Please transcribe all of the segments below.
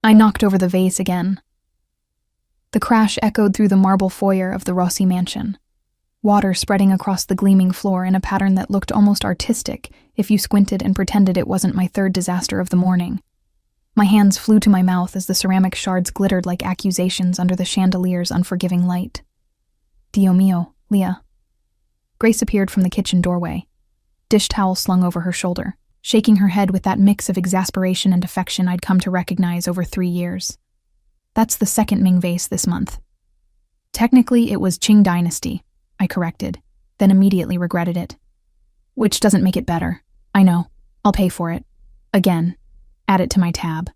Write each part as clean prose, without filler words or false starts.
I knocked over the vase again. The crash echoed through the marble foyer of the Rossi mansion, water spreading across the gleaming floor in a pattern that looked almost artistic if you squinted and pretended it wasn't my third disaster of the morning. My hands flew to my mouth as the ceramic shards glittered like accusations under the chandelier's unforgiving light. Dio mio, Leah. Grace appeared from the kitchen doorway, dish towel slung over her shoulder, shaking her head with that mix of exasperation and affection I'd come to recognize over 3 years. That's the second Ming vase this month. Technically, it was Qing Dynasty, I corrected, then immediately regretted it. Which doesn't make it better. I know. I'll pay for it. Again. Add it to my tab.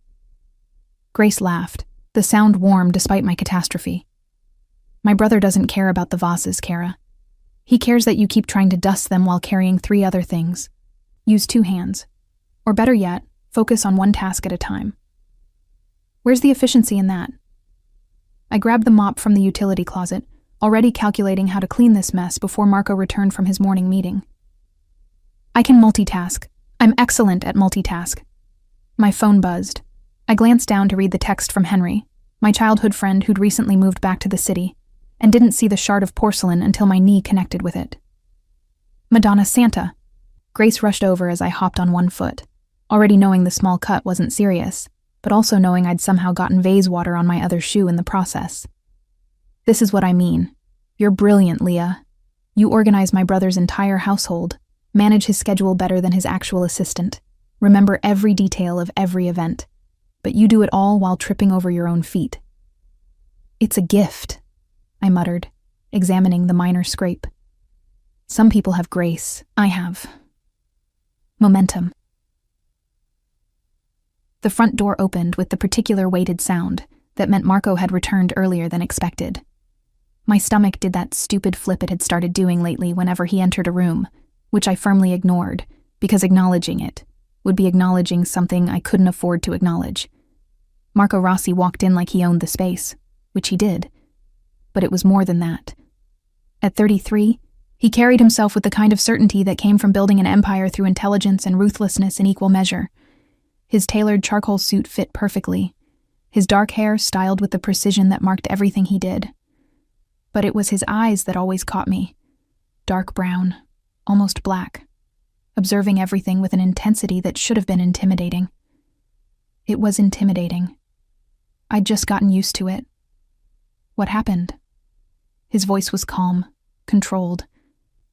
Grace laughed, the sound warm despite my catastrophe. My brother doesn't care about the vases, Kara. He cares that you keep trying to dust them while carrying 3 other things. Use 2 hands. Or better yet, focus on one task at a time. Where's the efficiency in that? I grabbed the mop from the utility closet, already calculating how to clean this mess before Marco returned from his morning meeting. I can multitask. I'm excellent at multitask. My phone buzzed. I glanced down to read the text from Henry, my childhood friend who'd recently moved back to the city, and didn't see the shard of porcelain until my knee connected with it. Madonna Santa. Grace rushed over as I hopped on one foot, already knowing the small cut wasn't serious, but also knowing I'd somehow gotten vase water on my other shoe in the process. This is what I mean. You're brilliant, Leah. You organize my brother's entire household, manage his schedule better than his actual assistant, remember every detail of every event, but you do it all while tripping over your own feet. It's a gift, I muttered, examining the minor scrape. Some people have grace. I have momentum. The front door opened with the particular weighted sound that meant Marco had returned earlier than expected. My stomach did that stupid flip it had started doing lately whenever he entered a room, which I firmly ignored, because acknowledging it would be acknowledging something I couldn't afford to acknowledge. Marco Rossi walked in like he owned the space, which he did. But it was more than that. At 33, he carried himself with the kind of certainty that came from building an empire through intelligence and ruthlessness in equal measure. His tailored charcoal suit fit perfectly, his dark hair styled with the precision that marked everything he did. But it was his eyes that always caught me. Dark brown, almost black, observing everything with an intensity that should have been intimidating. It was intimidating. I'd just gotten used to it. What happened? His voice was calm, controlled,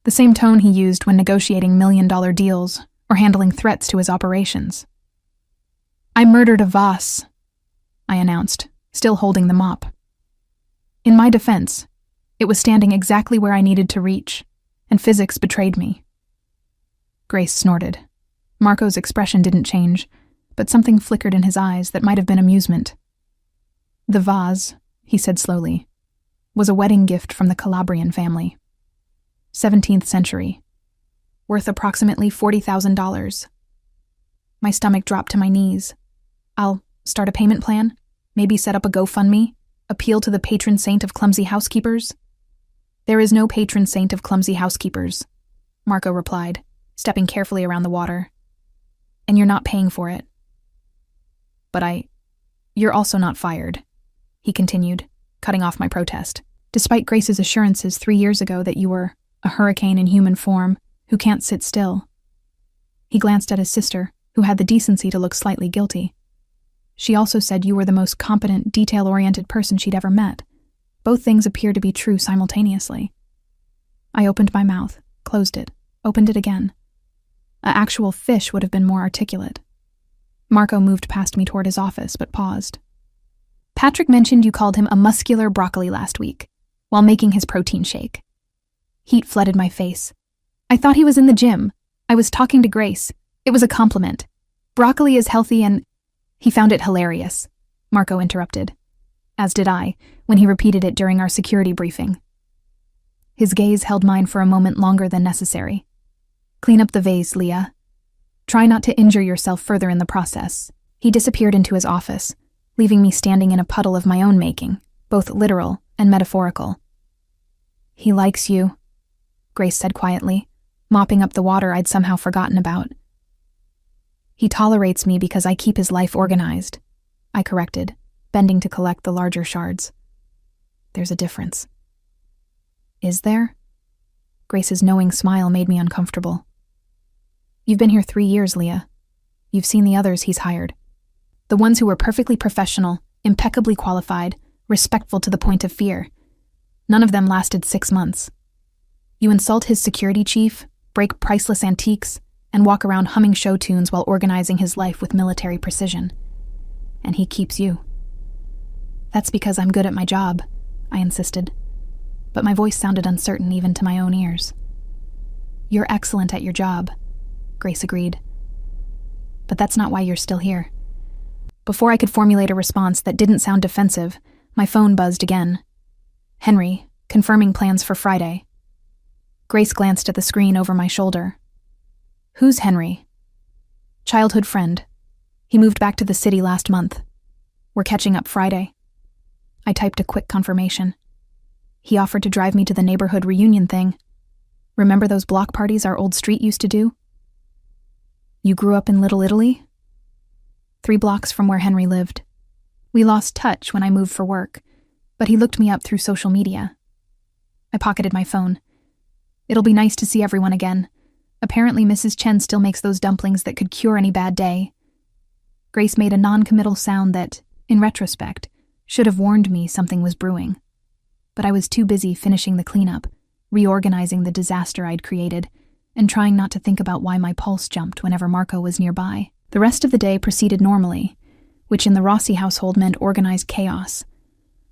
the same tone he used when negotiating million-dollar deals or handling threats to his operations. I murdered a vase, I announced, still holding the mop. In my defense, it was standing exactly where I needed to reach, and physics betrayed me. Grace snorted. Marco's expression didn't change, but something flickered in his eyes that might have been amusement. The vase, he said slowly, was a wedding gift from the Calabrian family. 17th century. Worth approximately $40,000. My stomach dropped to my knees. I'll start a payment plan, maybe set up a GoFundMe, appeal to the patron saint of clumsy housekeepers. There is no patron saint of clumsy housekeepers, Marco replied, stepping carefully around the water. And you're not paying for it. But you're also not fired, he continued, cutting off my protest, despite Grace's assurances 3 years ago that you were a hurricane in human form who can't sit still. He glanced at his sister, who had the decency to look slightly guilty. She also said you were the most competent, detail-oriented person she'd ever met. Both things appear to be true simultaneously. I opened my mouth, closed it, opened it again. An actual fish would have been more articulate. Marco moved past me toward his office, but paused. Patrick mentioned you called him a muscular broccoli last week, while making his protein shake. Heat flooded my face. I thought he was in the gym. I was talking to Grace. It was a compliment. Broccoli is healthy and... He found it hilarious, Marco interrupted. As did I, when he repeated it during our security briefing. His gaze held mine for a moment longer than necessary. Clean up the vase, Leah. Try not to injure yourself further in the process. He disappeared into his office, leaving me standing in a puddle of my own making, both literal and metaphorical. He likes you, Grace said quietly, mopping up the water I'd somehow forgotten about. He tolerates me because I keep his life organized. I corrected, bending to collect the larger shards. There's a difference. Is there? Grace's knowing smile made me uncomfortable. You've been here 3 years, Leah. You've seen the others he's hired. The ones who were perfectly professional, impeccably qualified, respectful to the point of fear. None of them lasted 6 months. You insult his security chief, break priceless antiques, and walk around humming show tunes while organizing his life with military precision. And he keeps you. That's because I'm good at my job, I insisted. But my voice sounded uncertain even to my own ears. You're excellent at your job, Grace agreed. But that's not why you're still here. Before I could formulate a response that didn't sound defensive, my phone buzzed again. Henry, confirming plans for Friday. Grace glanced at the screen over my shoulder. Who's Henry? Childhood friend. He moved back to the city last month. We're catching up Friday. I typed a quick confirmation. He offered to drive me to the neighborhood reunion thing. Remember those block parties our old street used to do? You grew up in Little Italy? 3 blocks from where Henry lived. We lost touch when I moved for work, but he looked me up through social media. I pocketed my phone. It'll be nice to see everyone again. Apparently Mrs. Chen still makes those dumplings that could cure any bad day. Grace made a non-committal sound that, in retrospect, should have warned me something was brewing. But I was too busy finishing the cleanup, reorganizing the disaster I'd created, and trying not to think about why my pulse jumped whenever Marco was nearby. The rest of the day proceeded normally, which in the Rossi household meant organized chaos.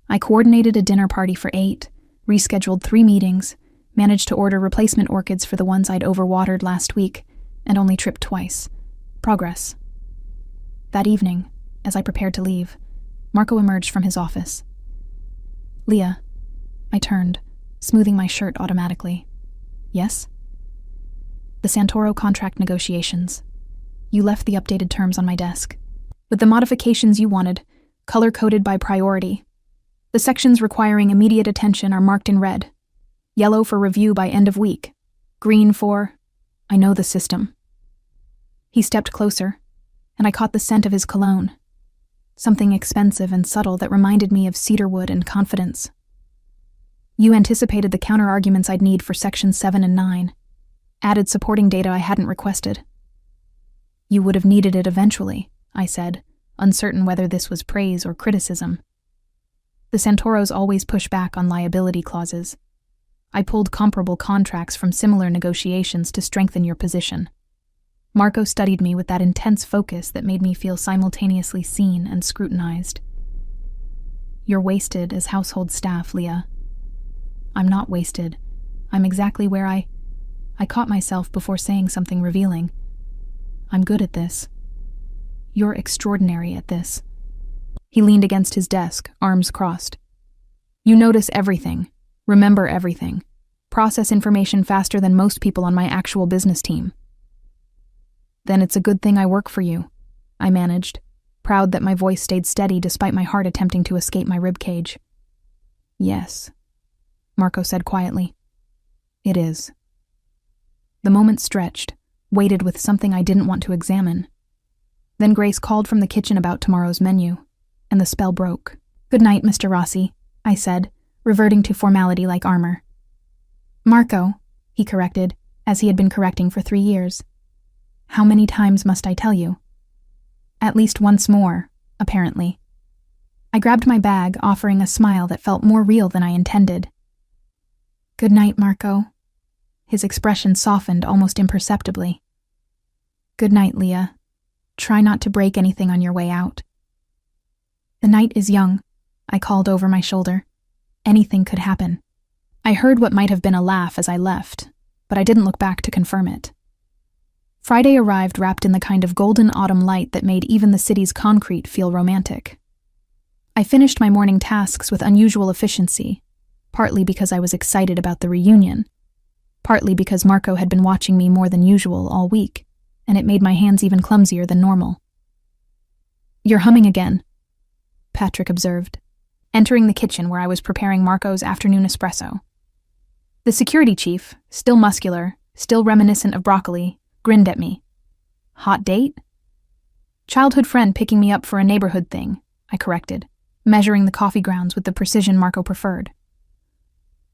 I coordinated a dinner party for 8, rescheduled 3 meetings, managed to order replacement orchids for the ones I'd overwatered last week, and only tripped twice. Progress. That evening, as I prepared to leave, Marco emerged from his office. Leah. I turned, smoothing my shirt automatically. Yes? The Santoro contract negotiations. You left the updated terms on my desk. With the modifications you wanted, color-coded by priority. The sections requiring immediate attention are marked in red. Yellow for review by end of week. Green for... I know the system. He stepped closer, and I caught the scent of his cologne. Something expensive and subtle that reminded me of cedarwood and confidence. You anticipated the counter-arguments I'd need for Sections 7 and 9. Added supporting data I hadn't requested. You would have needed it eventually, I said, uncertain whether this was praise or criticism. The Santoros always push back on liability clauses. I pulled comparable contracts from similar negotiations to strengthen your position. Marco studied me with that intense focus that made me feel simultaneously seen and scrutinized. You're wasted as household staff, Leah. I'm not wasted. I'm exactly where I caught myself before saying something revealing. I'm good at this. You're extraordinary at this. He leaned against his desk, arms crossed. You notice everything, remember everything, process information faster than most people on my actual business team. Then it's a good thing I work for you, I managed, proud that my voice stayed steady despite my heart attempting to escape my ribcage. Yes, Marco said quietly. It is. The moment stretched, waited with something I didn't want to examine. Then Grace called from the kitchen about tomorrow's menu, and the spell broke. Good night, Mr. Rossi, I said, reverting to formality like armor. Marco, he corrected, as he had been correcting for 3 years. How many times must I tell you? At least once more, apparently. I grabbed my bag, offering a smile that felt more real than I intended. Good night, Marco. His expression softened almost imperceptibly. Good night, Leah. Try not to break anything on your way out. The night is young, I called over my shoulder. Anything could happen. I heard what might have been a laugh as I left, but I didn't look back to confirm it. Friday arrived wrapped in the kind of golden autumn light that made even the city's concrete feel romantic. I finished my morning tasks with unusual efficiency, partly because I was excited about the reunion, partly because Marco had been watching me more than usual all week, and it made my hands even clumsier than normal. You're humming again, Patrick observed, entering the kitchen where I was preparing Marco's afternoon espresso. The security chief, still muscular, still reminiscent of broccoli, grinned at me. Hot date? Childhood friend picking me up for a neighborhood thing, I corrected, measuring the coffee grounds with the precision Marco preferred.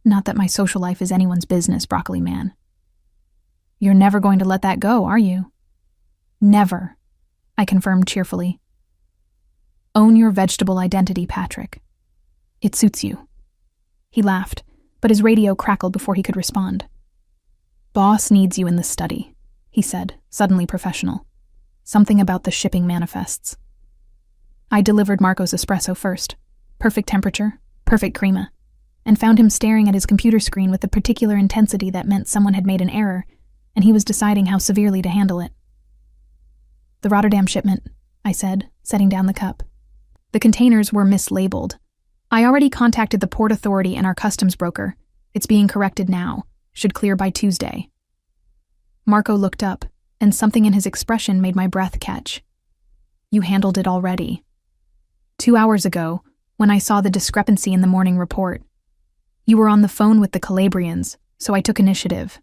Not that my social life is anyone's business, Broccoli Man. You're never going to let that go, are you? Never, I confirmed cheerfully. Own your vegetable identity, Patrick. It suits you. He laughed, but his radio crackled before he could respond. Boss needs you in the study, he said, suddenly professional. Something about the shipping manifests. I delivered Marco's espresso first. Perfect temperature, perfect crema, and found him staring at his computer screen with the particular intensity that meant someone had made an error, and he was deciding how severely to handle it. The Rotterdam shipment, I said, setting down the cup. The containers were mislabeled. I already contacted the port authority and our customs broker. It's being corrected now. Should clear by Tuesday. Marco looked up, and something in his expression made my breath catch. You handled it already. 2 hours ago, when I saw the discrepancy in the morning report. You were on the phone with the Calabrians, so I took initiative.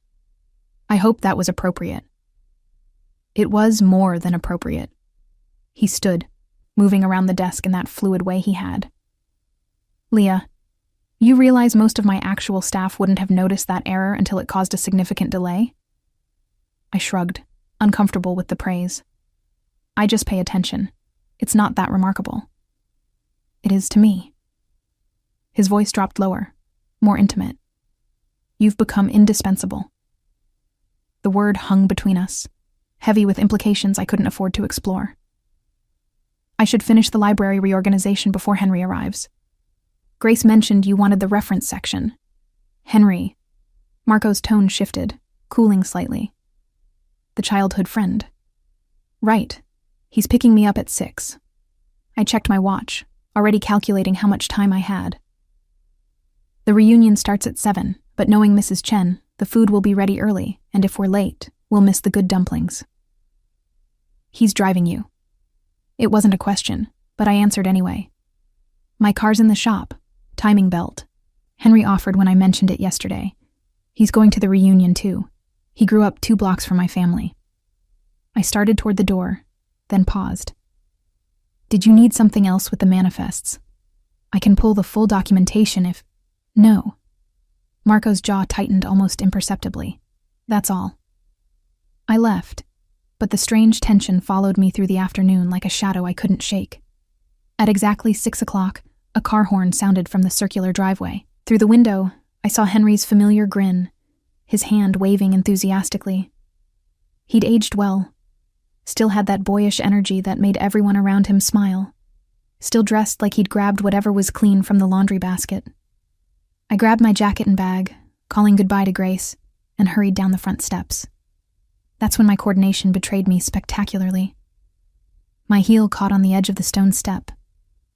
I hope that was appropriate. It was more than appropriate. He stood, moving around the desk in that fluid way he had. Leah, you realize most of my actual staff wouldn't have noticed that error until it caused a significant delay? I shrugged, uncomfortable with the praise. I just pay attention. It's not that remarkable. It is to me. His voice dropped lower, more intimate. You've become indispensable. The word hung between us, heavy with implications I couldn't afford to explore. I should finish the library reorganization before Henry arrives. Grace mentioned you wanted the reference section. Henry. Marco's tone shifted, cooling slightly. The childhood friend. Right. He's picking me up at 6. I checked my watch, already calculating how much time I had. The reunion starts at 7, but knowing Mrs. Chen, the food will be ready early, and if we're late, we'll miss the good dumplings. He's driving you. It wasn't a question, but I answered anyway. My car's in the shop. Timing belt. Henry offered when I mentioned it yesterday. He's going to the reunion too. He grew up 2 blocks from my family. I started toward the door, then paused. Did you need something else with the manifests? I can pull the full documentation if... No. Marco's jaw tightened almost imperceptibly. That's all. I left, but the strange tension followed me through the afternoon like a shadow I couldn't shake. At exactly 6 o'clock, a car horn sounded from the circular driveway. Through the window, I saw Henry's familiar grin, his hand waving enthusiastically. He'd aged well, still had that boyish energy that made everyone around him smile, still dressed like he'd grabbed whatever was clean from the laundry basket. I grabbed my jacket and bag, calling goodbye to Grace, and hurried down the front steps. That's when my coordination betrayed me spectacularly. My heel caught on the edge of the stone step.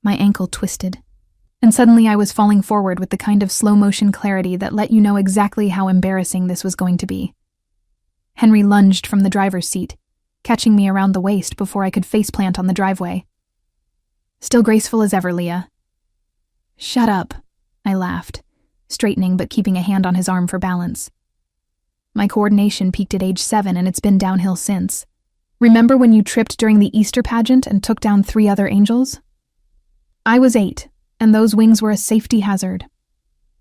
My ankle twisted. And suddenly I was falling forward with the kind of slow-motion clarity that let you know exactly how embarrassing this was going to be. Henry lunged from the driver's seat, catching me around the waist before I could faceplant on the driveway. Still graceful as ever, Leah. Shut up, I laughed, straightening but keeping a hand on his arm for balance. My coordination peaked at age 7 and it's been downhill since. Remember when you tripped during the Easter pageant and took down 3 other angels? I was 8. And those wings were a safety hazard.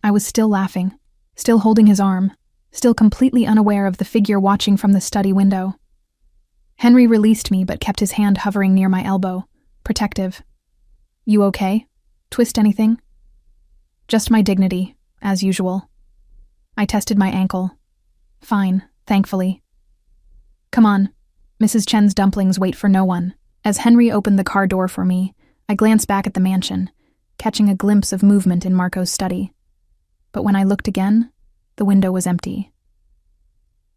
I was still laughing, still holding his arm, still completely unaware of the figure watching from the study window. Henry released me but kept his hand hovering near my elbow, protective. You okay? Twist anything? Just my dignity, as usual. I tested my ankle. Fine, thankfully. Come on. Mrs. Chen's dumplings wait for no one. As Henry opened the car door for me, I glanced back at the mansion, catching a glimpse of movement in Marco's study. But when I looked again, the window was empty.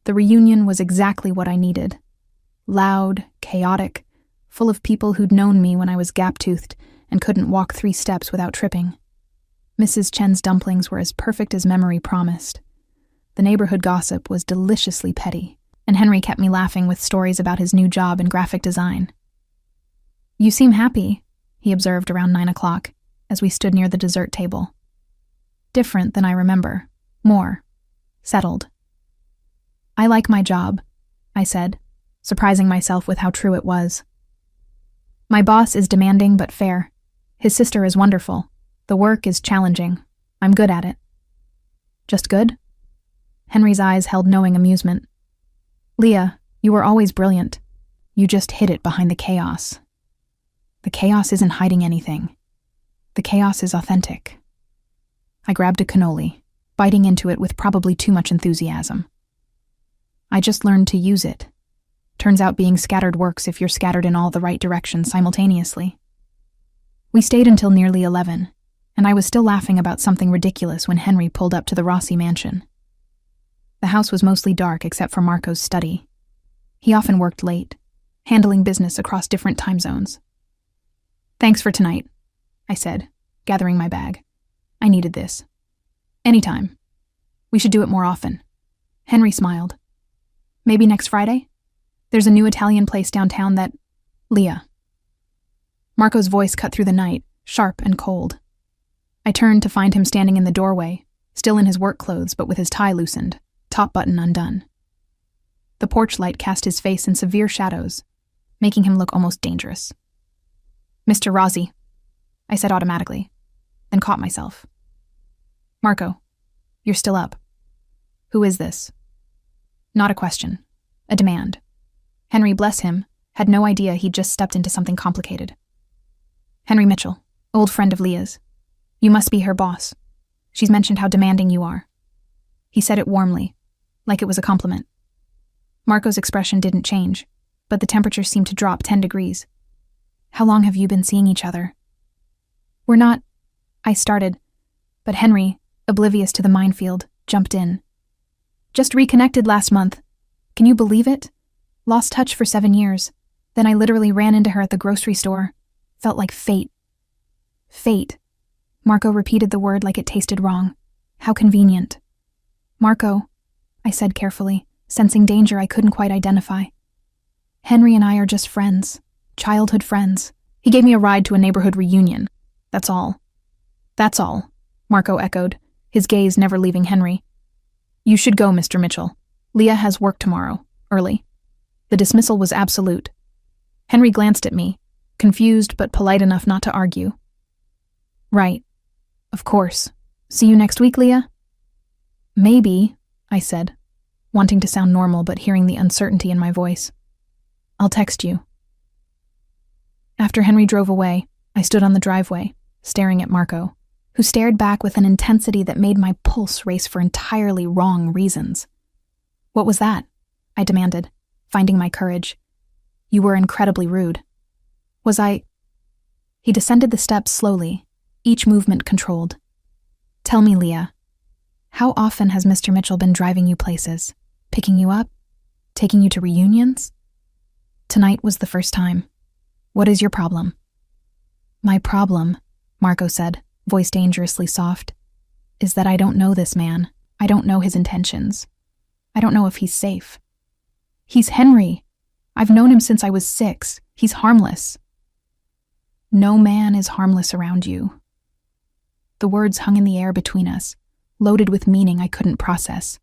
The reunion was exactly what I needed. Loud, chaotic, full of people who'd known me when I was gap-toothed and couldn't walk 3 steps without tripping. Mrs. Chen's dumplings were as perfect as memory promised. The neighborhood gossip was deliciously petty, and Henry kept me laughing with stories about his new job in graphic design. You seem happy, he observed around 9 o'clock. As we stood near the dessert table. Different than I remember. More. Settled. I like my job, I said, surprising myself with how true it was. My boss is demanding but fair. His sister is wonderful. The work is challenging. I'm good at it. Just good? Henry's eyes held knowing amusement. Leah, you were always brilliant. You just hid it behind the chaos. The chaos isn't hiding anything. The chaos is authentic. I grabbed a cannoli, biting into it with probably too much enthusiasm. I just learned to use it. Turns out being scattered works if you're scattered in all the right directions simultaneously. We stayed until nearly 11, and I was still laughing about something ridiculous when Henry pulled up to the Rossi mansion. The house was mostly dark except for Marco's study. He often worked late, handling business across different time zones. Thanks for tonight, I said, gathering my bag. I needed this. Anytime. We should do it more often. Henry smiled. Maybe next Friday? There's a new Italian place downtown that... Leah. Marco's voice cut through the night, sharp and cold. I turned to find him standing in the doorway, still in his work clothes but with his tie loosened, top button undone. The porch light cast his face in severe shadows, making him look almost dangerous. Mr. Rossi, I said automatically, then caught myself. Marco, you're still up. Who is this? Not a question, a demand. Henry, bless him, had no idea he'd just stepped into something complicated. Henry Mitchell, old friend of Leah's. You must be her boss. She's mentioned how demanding you are. He said it warmly, like it was a compliment. Marco's expression didn't change, but the temperature seemed to drop 10 degrees. How long have you been seeing each other? We're not... I started, but Henry, oblivious to the minefield, jumped in. Just reconnected last month. Can you believe it? Lost touch for 7 years. Then I literally ran into her at the grocery store. Felt like fate. Fate. Marco repeated the word like it tasted wrong. How convenient. Marco, I said carefully, sensing danger I couldn't quite identify. Henry and I are just friends. Childhood friends. He gave me a ride to a neighborhood reunion. That's all. That's all, Marco echoed, his gaze never leaving Henry. You should go, Mr. Mitchell. Leah has work tomorrow, early. The dismissal was absolute. Henry glanced at me, confused but polite enough not to argue. Right. Of course. See you next week, Leah? Maybe, I said, wanting to sound normal but hearing the uncertainty in my voice. I'll text you. After Henry drove away, I stood on the driveway, staring at Marco, who stared back with an intensity that made my pulse race for entirely wrong reasons. What was that? I demanded, finding my courage. You were incredibly rude. Was I... He descended the steps slowly, each movement controlled. Tell me, Leah, how often has Mr. Mitchell been driving you places, picking you up, taking you to reunions? Tonight was the first time. What is your problem? My problem, Marco said, voice dangerously soft, is that I don't know this man. I don't know his intentions. I don't know if he's safe. He's Henry. I've known him since I was 6. He's harmless. No man is harmless around you. The words hung in the air between us, loaded with meaning I couldn't process.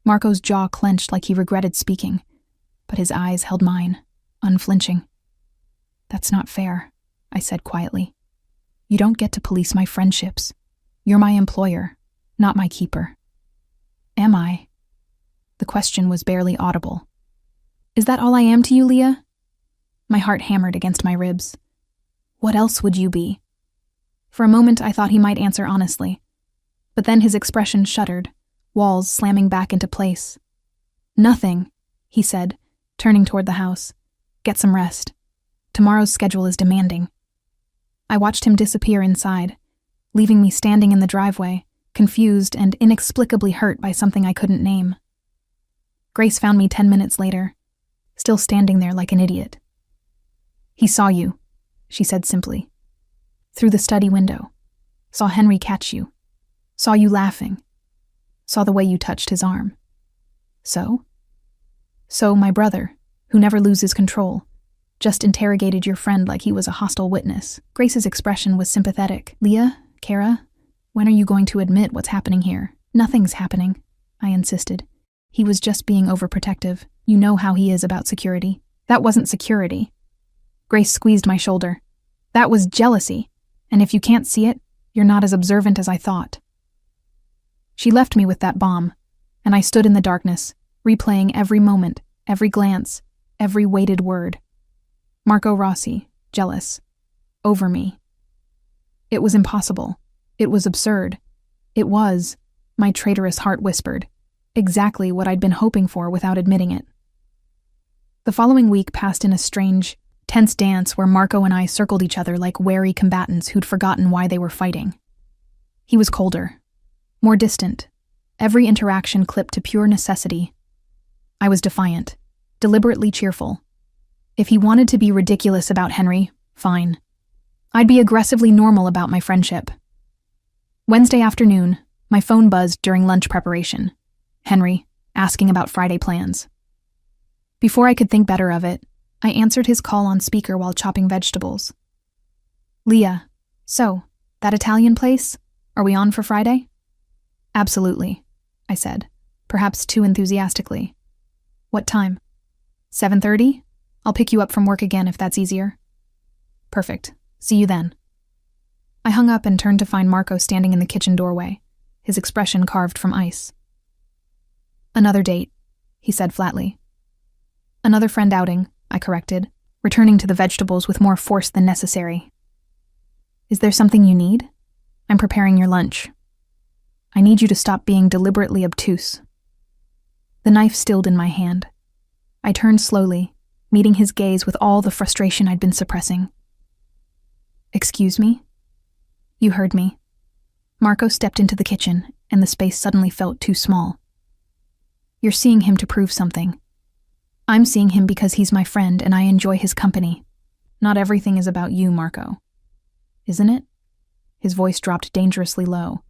Marco's jaw clenched like he regretted speaking, but his eyes held mine, unflinching. That's not fair, I said quietly. You don't get to police my friendships. You're my employer, not my keeper. Am I? The question was barely audible. Is that all I am to you, Leah? My heart hammered against my ribs. What else would you be? For a moment I thought he might answer honestly, but then his expression shuddered, walls slamming back into place. Nothing, he said, turning toward the house. Get some rest. Tomorrow's schedule is demanding. I watched him disappear inside, leaving me standing in the driveway, confused and inexplicably hurt by something I couldn't name. Grace found me 10 minutes later, still standing there like an idiot. He saw you, she said simply. Through the study window. Saw Henry catch you. Saw you laughing. Saw the way you touched his arm. So? So my brother, who never loses control, just interrogated your friend like he was a hostile witness. Grace's expression was sympathetic. Leah, Kara, when are you going to admit what's happening here? Nothing's happening, I insisted. He was just being overprotective. You know how he is about security. That wasn't security. Grace squeezed my shoulder. That was jealousy. And if you can't see it, you're not as observant as I thought." She left me with that bomb, and I stood in the darkness, replaying every moment, every glance, every weighted word. Marco Rossi, jealous. Over me. It was impossible. It was absurd. It was, my traitorous heart whispered, exactly what I'd been hoping for without admitting it. The following week passed in a strange, tense dance where Marco and I circled each other like wary combatants who'd forgotten why they were fighting. He was colder, more distant, every interaction clipped to pure necessity. I was defiant, deliberately cheerful. If he wanted to be ridiculous about Henry, fine. I'd be aggressively normal about my friendship. Wednesday afternoon, my phone buzzed during lunch preparation. Henry, asking about Friday plans. Before I could think better of it, I answered his call on speaker while chopping vegetables. "Leah, so, that Italian place? Are we on for Friday?" "Absolutely," I said, perhaps too enthusiastically. "What time?" 7:30? I'll pick you up from work again if that's easier." "Perfect. See you then." I hung up and turned to find Marco standing in the kitchen doorway, his expression carved from ice. "Another date," he said flatly. "Another friend outing," I corrected, returning to the vegetables with more force than necessary. "Is there something you need? I'm preparing your lunch. I need you to stop being deliberately obtuse." The knife stilled in my hand. I turned slowly, meeting his gaze with all the frustration I'd been suppressing. "Excuse me?" "You heard me." Marco stepped into the kitchen, and the space suddenly felt too small. "You're seeing him to prove something. I'm seeing him because he's my friend and I enjoy his company. Not everything is about you, Marco. Isn't it?" His voice dropped dangerously low.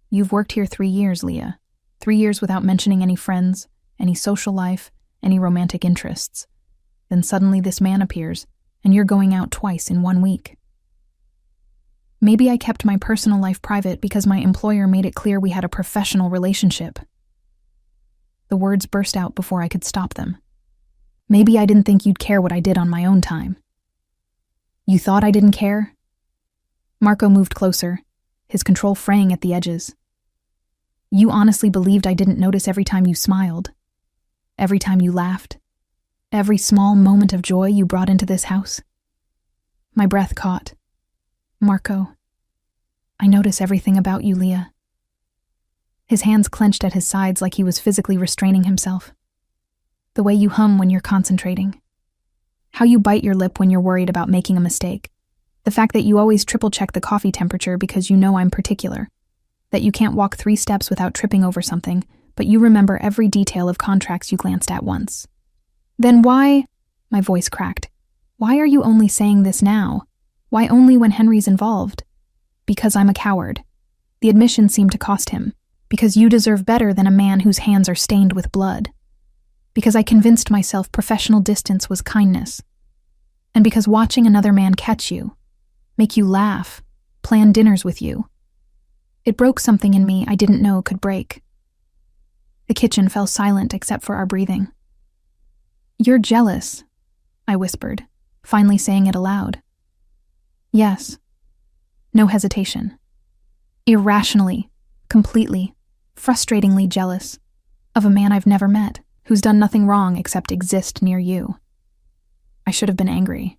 "You've worked here 3 years, Leah. 3 years without mentioning any friends, any social life, any romantic interests. Then suddenly this man appears, and you're going out twice in 1 week. Maybe I kept my personal life private because my employer made it clear we had a professional relationship." The words burst out before I could stop them. "Maybe I didn't think you'd care what I did on my own time." "You thought I didn't care?" Marco moved closer, his control fraying at the edges. "You honestly believed I didn't notice every time you smiled? Every time you laughed? Every small moment of joy you brought into this house?" My breath caught. "Marco, I notice everything about you, Leah." His hands clenched at his sides like he was physically restraining himself. "The way you hum when you're concentrating. How you bite your lip when you're worried about making a mistake. The fact that you always triple-check the coffee temperature because you know I'm particular. That you can't walk 3 steps without tripping over something, but you remember every detail of contracts you glanced at once. Then why—" my voice cracked. "Why are you only saying this now? Why only when Henry's involved?" "Because I'm a coward." The admission seemed to cost him. "Because you deserve better than a man whose hands are stained with blood. Because I convinced myself professional distance was kindness. And because watching another man catch you, make you laugh, plan dinners with you, it broke something in me I didn't know could break." The kitchen fell silent except for our breathing. "You're jealous," I whispered, finally saying it aloud. "Yes." No hesitation. "Irrationally, completely, frustratingly jealous of a man I've never met, who's done nothing wrong except exist near you." I should have been angry,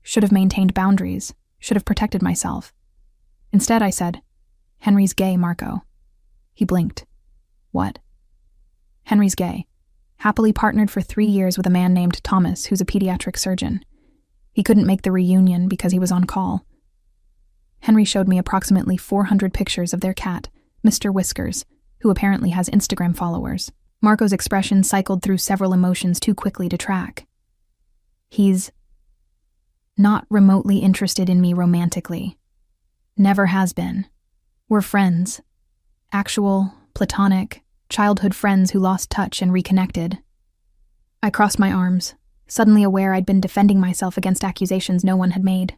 should have maintained boundaries, should have protected myself. Instead, I said, "Henry's gay, Marco." He blinked. "What?" "Henry's gay. Happily partnered for 3 years with a man named Thomas, who's a pediatric surgeon. He couldn't make the reunion because he was on call." Henry showed me approximately 400 pictures of their cat, Mr. Whiskers, who apparently has Instagram followers. Marco's expression cycled through several emotions too quickly to track. "He's not remotely interested in me romantically. Never has been. We're friends. Actual, platonic, childhood friends who lost touch and reconnected." I crossed my arms, suddenly aware I'd been defending myself against accusations no one had made.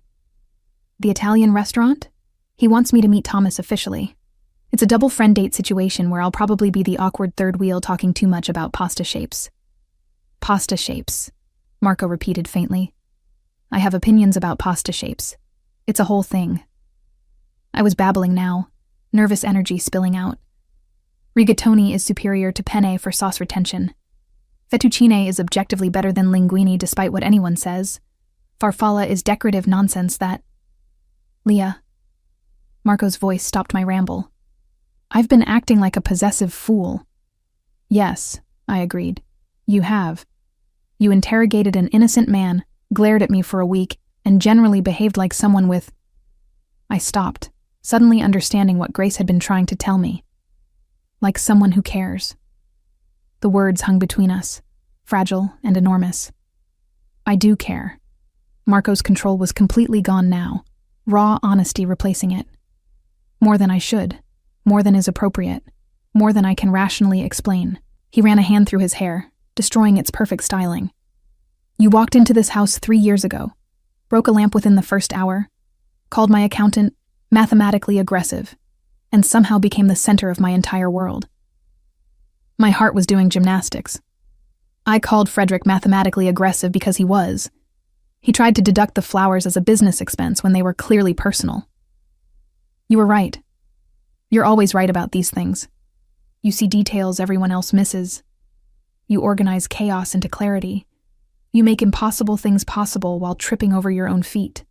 "The Italian restaurant? He wants me to meet Thomas officially. It's a double friend date situation where I'll probably be the awkward third wheel talking too much about pasta shapes." "Pasta shapes," Marco repeated faintly. "I have opinions about pasta shapes. It's a whole thing. I was babbling now, nervous energy spilling out. Rigatoni is superior to penne for sauce retention. Fettuccine is objectively better than linguine despite what anyone says. Farfalla is decorative nonsense that... Leah. Marco's voice stopped my ramble. I've been acting like a possessive fool. Yes, I agreed. You have. You interrogated an innocent man, glared at me for a week, and generally behaved like someone with... I stopped, suddenly understanding what Grace had been trying to tell me. Like someone who cares. The words hung between us, fragile and enormous. I do care. Marco's control was completely gone now, raw honesty replacing it. More than I should, more than is appropriate, more than I can rationally explain. He ran a hand through his hair, destroying its perfect styling. You walked into this house 3 years ago, broke a lamp within the first hour, called my accountant mathematically aggressive, and somehow became the center of my entire world. My heart was doing gymnastics. I called Frederick mathematically aggressive because he was. He tried to deduct the flowers as a business expense when they were clearly personal. You were right. You're always right about these things. You see details everyone else misses. You organize chaos into clarity. You make impossible things possible while tripping over your own feet.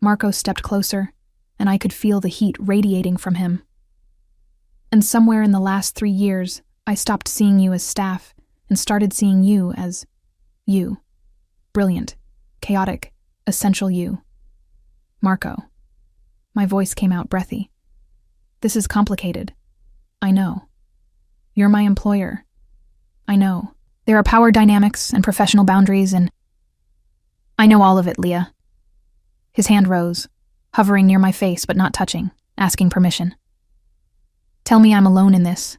Marco stepped closer, and I could feel the heat radiating from him. And somewhere in the last 3 years, I stopped seeing you as staff and started seeing you as you. Brilliant, chaotic, essential you. Marco. My voice came out breathy. This is complicated. I know. You're my employer. I know. There are power dynamics and professional boundaries and... I know all of it, Leah. His hand rose, hovering near my face but not touching, asking permission. Tell me I'm alone in this.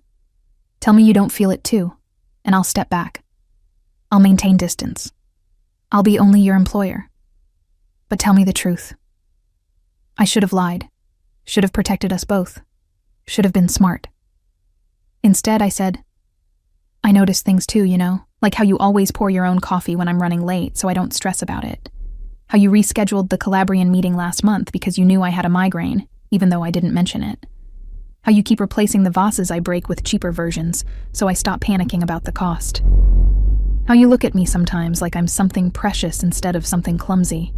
Tell me you don't feel it too, and I'll step back. I'll maintain distance. I'll be only your employer. But tell me the truth. I should have lied, should have protected us both, should have been smart. Instead, I said, I notice things too, you know, like how you always pour your own coffee when I'm running late so I don't stress about it. How you rescheduled the Calabrian meeting last month because you knew I had a migraine, even though I didn't mention it. How you keep replacing the vases I break with cheaper versions, so I stop panicking about the cost. How you look at me sometimes like I'm something precious instead of something clumsy.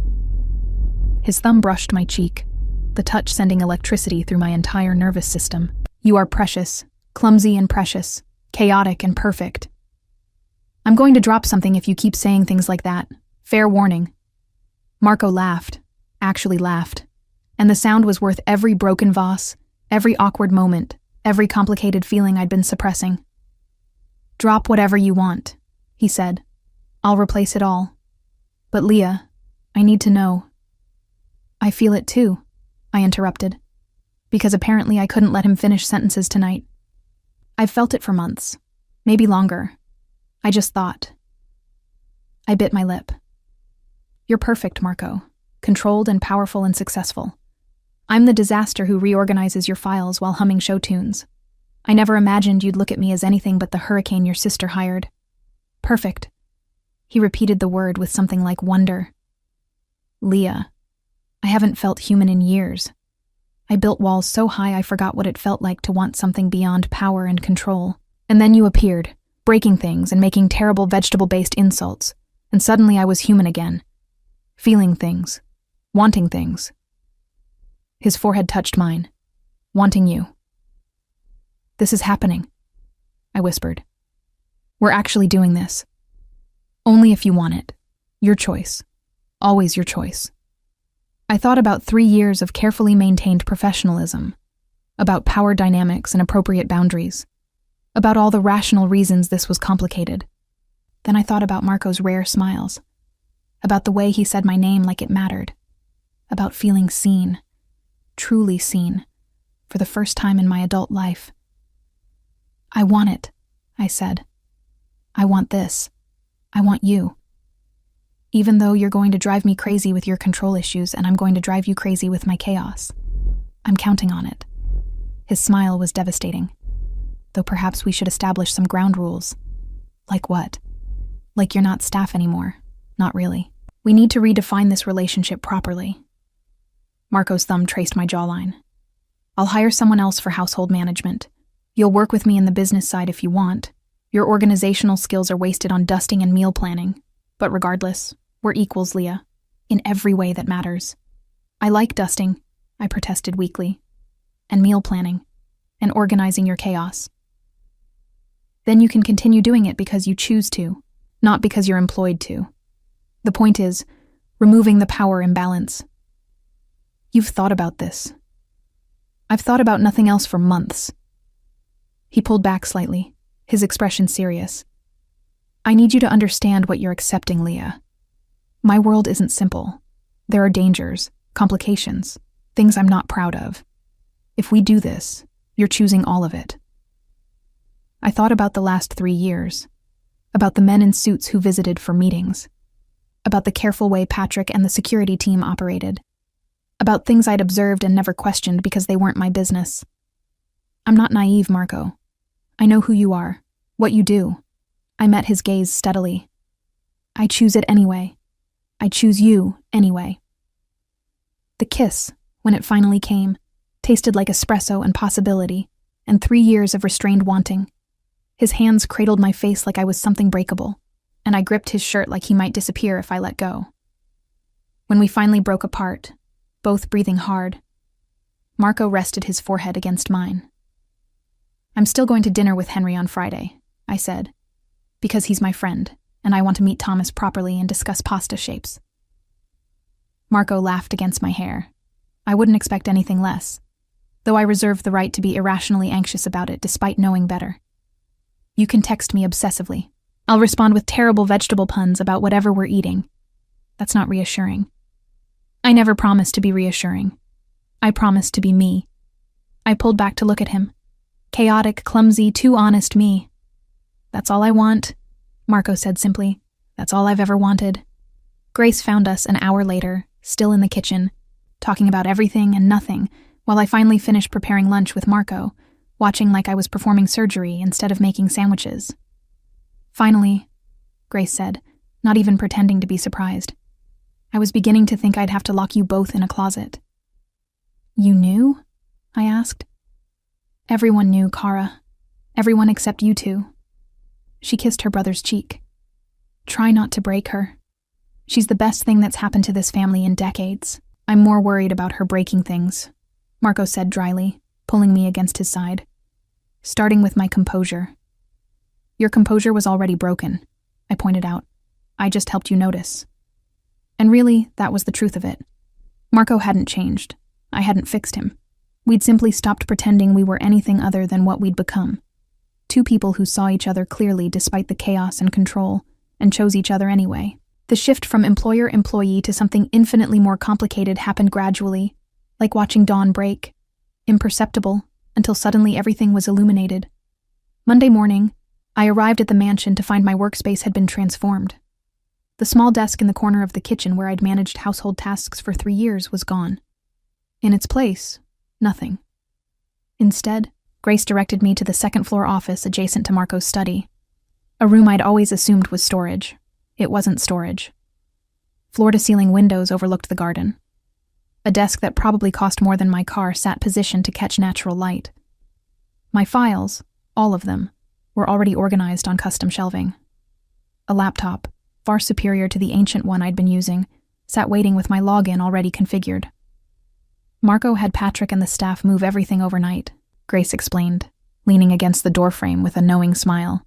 His thumb brushed my cheek, the touch sending electricity through my entire nervous system. You are precious, clumsy and precious, chaotic and perfect. I'm going to drop something if you keep saying things like that. Fair warning. Marco laughed, actually laughed, and the sound was worth every broken vase, every awkward moment, every complicated feeling I'd been suppressing. Drop whatever you want, he said. I'll replace it all. But Leah, I need to know. I feel it too, I interrupted, because apparently I couldn't let him finish sentences tonight. I've felt it for months, maybe longer. I just thought. I bit my lip. You're perfect, Marco, controlled and powerful and successful. I'm the disaster who reorganizes your files while humming show tunes. I never imagined you'd look at me as anything but the hurricane your sister hired. Perfect. He repeated the word with something like wonder. Leah, I haven't felt human in years. I built walls so high I forgot what it felt like to want something beyond power and control. And then you appeared, breaking things and making terrible vegetable-based insults, and suddenly I was human again. Feeling things, wanting things. His forehead touched mine, wanting you. This is happening, I whispered. We're actually doing this. Only if you want it. Your choice. Always your choice. I thought about 3 years of carefully maintained professionalism, about power dynamics and appropriate boundaries, about all the rational reasons this was complicated. Then I thought about Marco's rare smiles, about the way he said my name like it mattered, about feeling seen, truly seen, for the first time in my adult life. I want it, I said. I want this. I want you. Even though you're going to drive me crazy with your control issues and I'm going to drive you crazy with my chaos. I'm counting on it. His smile was devastating. Though perhaps we should establish some ground rules. Like what? Like you're not staff anymore. Not really. We need to redefine this relationship properly. Marco's thumb traced my jawline. I'll hire someone else for household management. You'll work with me in the business side if you want. Your organizational skills are wasted on dusting and meal planning. But regardless, we're equals, Leah. In every way that matters. I like dusting, I protested weakly. And meal planning. And organizing your chaos. Then you can continue doing it because you choose to, not because you're employed to. The point is, removing the power imbalance. You've thought about this. I've thought about nothing else for months. He pulled back slightly, his expression serious. I need you to understand what you're accepting, Leah. My world isn't simple. There are dangers, complications, things I'm not proud of. If we do this, you're choosing all of it. I thought about the last 3 years, about the men in suits who visited for meetings, about the careful way Patrick and the security team operated, about things I'd observed and never questioned because they weren't my business. I'm not naive, Marco. I know who you are, what you do. I met his gaze steadily. I choose it anyway. I choose you anyway. The kiss, when it finally came, tasted like espresso and possibility, and 3 years of restrained wanting. His hands cradled my face like I was something breakable, and I gripped his shirt like he might disappear if I let go. When we finally broke apart, both breathing hard, Marco rested his forehead against mine. I'm still going to dinner with Henry on Friday, I said, because he's my friend, and I want to meet Thomas properly and discuss pasta shapes. Marco laughed against my hair. I wouldn't expect anything less, though I reserved the right to be irrationally anxious about it despite knowing better. You can text me obsessively. I'll respond with terrible vegetable puns about whatever we're eating. That's not reassuring. I never promised to be reassuring. I promised to be me. I pulled back to look at him. Chaotic, clumsy, too honest me. That's all I want, Marco said simply. That's all I've ever wanted. Grace found us an hour later, still in the kitchen, talking about everything and nothing, while I finally finished preparing lunch with Marco, watching like I was performing surgery instead of making sandwiches. Finally, Grace said, not even pretending to be surprised. I was beginning to think I'd have to lock you both in a closet. You knew? I asked. Everyone knew, Kara. Everyone except you two. She kissed her brother's cheek. Try not to break her. She's the best thing that's happened to this family in decades. I'm more worried about her breaking things, Marco said dryly, pulling me against his side. Starting with my composure. Your composure was already broken, I pointed out. I just helped you notice. And really, that was the truth of it. Marco hadn't changed. I hadn't fixed him. We'd simply stopped pretending we were anything other than what we'd become. Two people who saw each other clearly despite the chaos and control, and chose each other anyway. The shift from employer-employee to something infinitely more complicated happened gradually, like watching dawn break, imperceptible, until suddenly everything was illuminated. Monday morning, I arrived at the mansion to find my workspace had been transformed. The small desk in the corner of the kitchen where I'd managed household tasks for 3 years was gone. In its place, nothing. Instead, Grace directed me to the second-floor office adjacent to Marco's study. A room I'd always assumed was storage. It wasn't storage. Floor-to-ceiling windows overlooked the garden. A desk that probably cost more than my car sat positioned to catch natural light. My files, all of them, were already organized on custom shelving. A laptop, far superior to the ancient one I'd been using, sat waiting with my login already configured. Marco had Patrick and the staff move everything overnight, Grace explained, leaning against the doorframe with a knowing smile.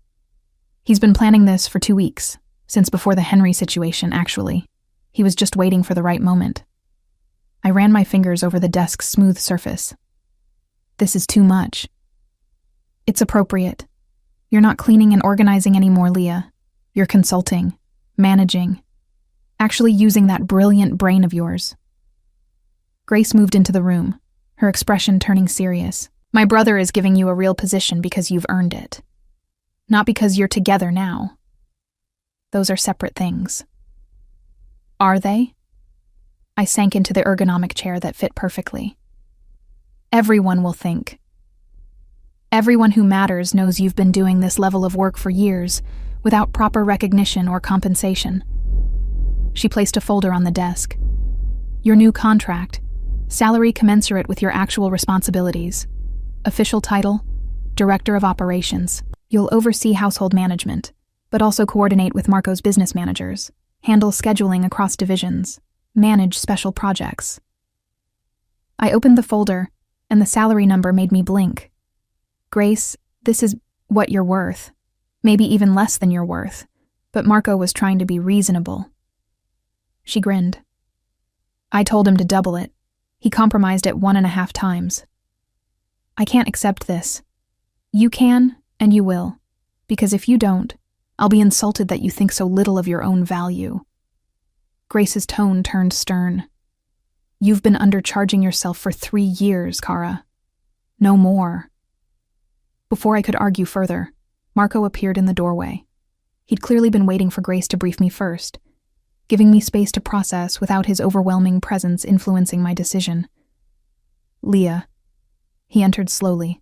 He's been planning this for 2 weeks, since before the Henry situation, actually. He was just waiting for the right moment. I ran my fingers over the desk's smooth surface. This is too much. It's appropriate. You're not cleaning and organizing anymore, Leah. You're consulting, managing, actually using that brilliant brain of yours. Grace moved into the room, her expression turning serious. My brother is giving you a real position because you've earned it. Not because you're together now. Those are separate things. Are they? I sank into the ergonomic chair that fit perfectly. Everyone will think. Everyone who matters knows you've been doing this level of work for years, without proper recognition or compensation. She placed a folder on the desk. Your new contract, Salary commensurate with your actual responsibilities. Official title, Director of Operations. You'll oversee household management, but also coordinate with Marco's business managers, handle scheduling across divisions, manage special projects. I opened the folder, and the salary number made me blink. Grace, this is what you're worth. Maybe even less than you're worth. But Marco was trying to be reasonable. She grinned. I told him to double it. He compromised at 1.5 times. I can't accept this. You can, and you will. Because if you don't, I'll be insulted that you think so little of your own value. Grace's tone turned stern. You've been undercharging yourself for 3 years, Kara. No more. Before I could argue further, Marco appeared in the doorway. He'd clearly been waiting for Grace to brief me first, giving me space to process without his overwhelming presence influencing my decision. Leah. He entered slowly,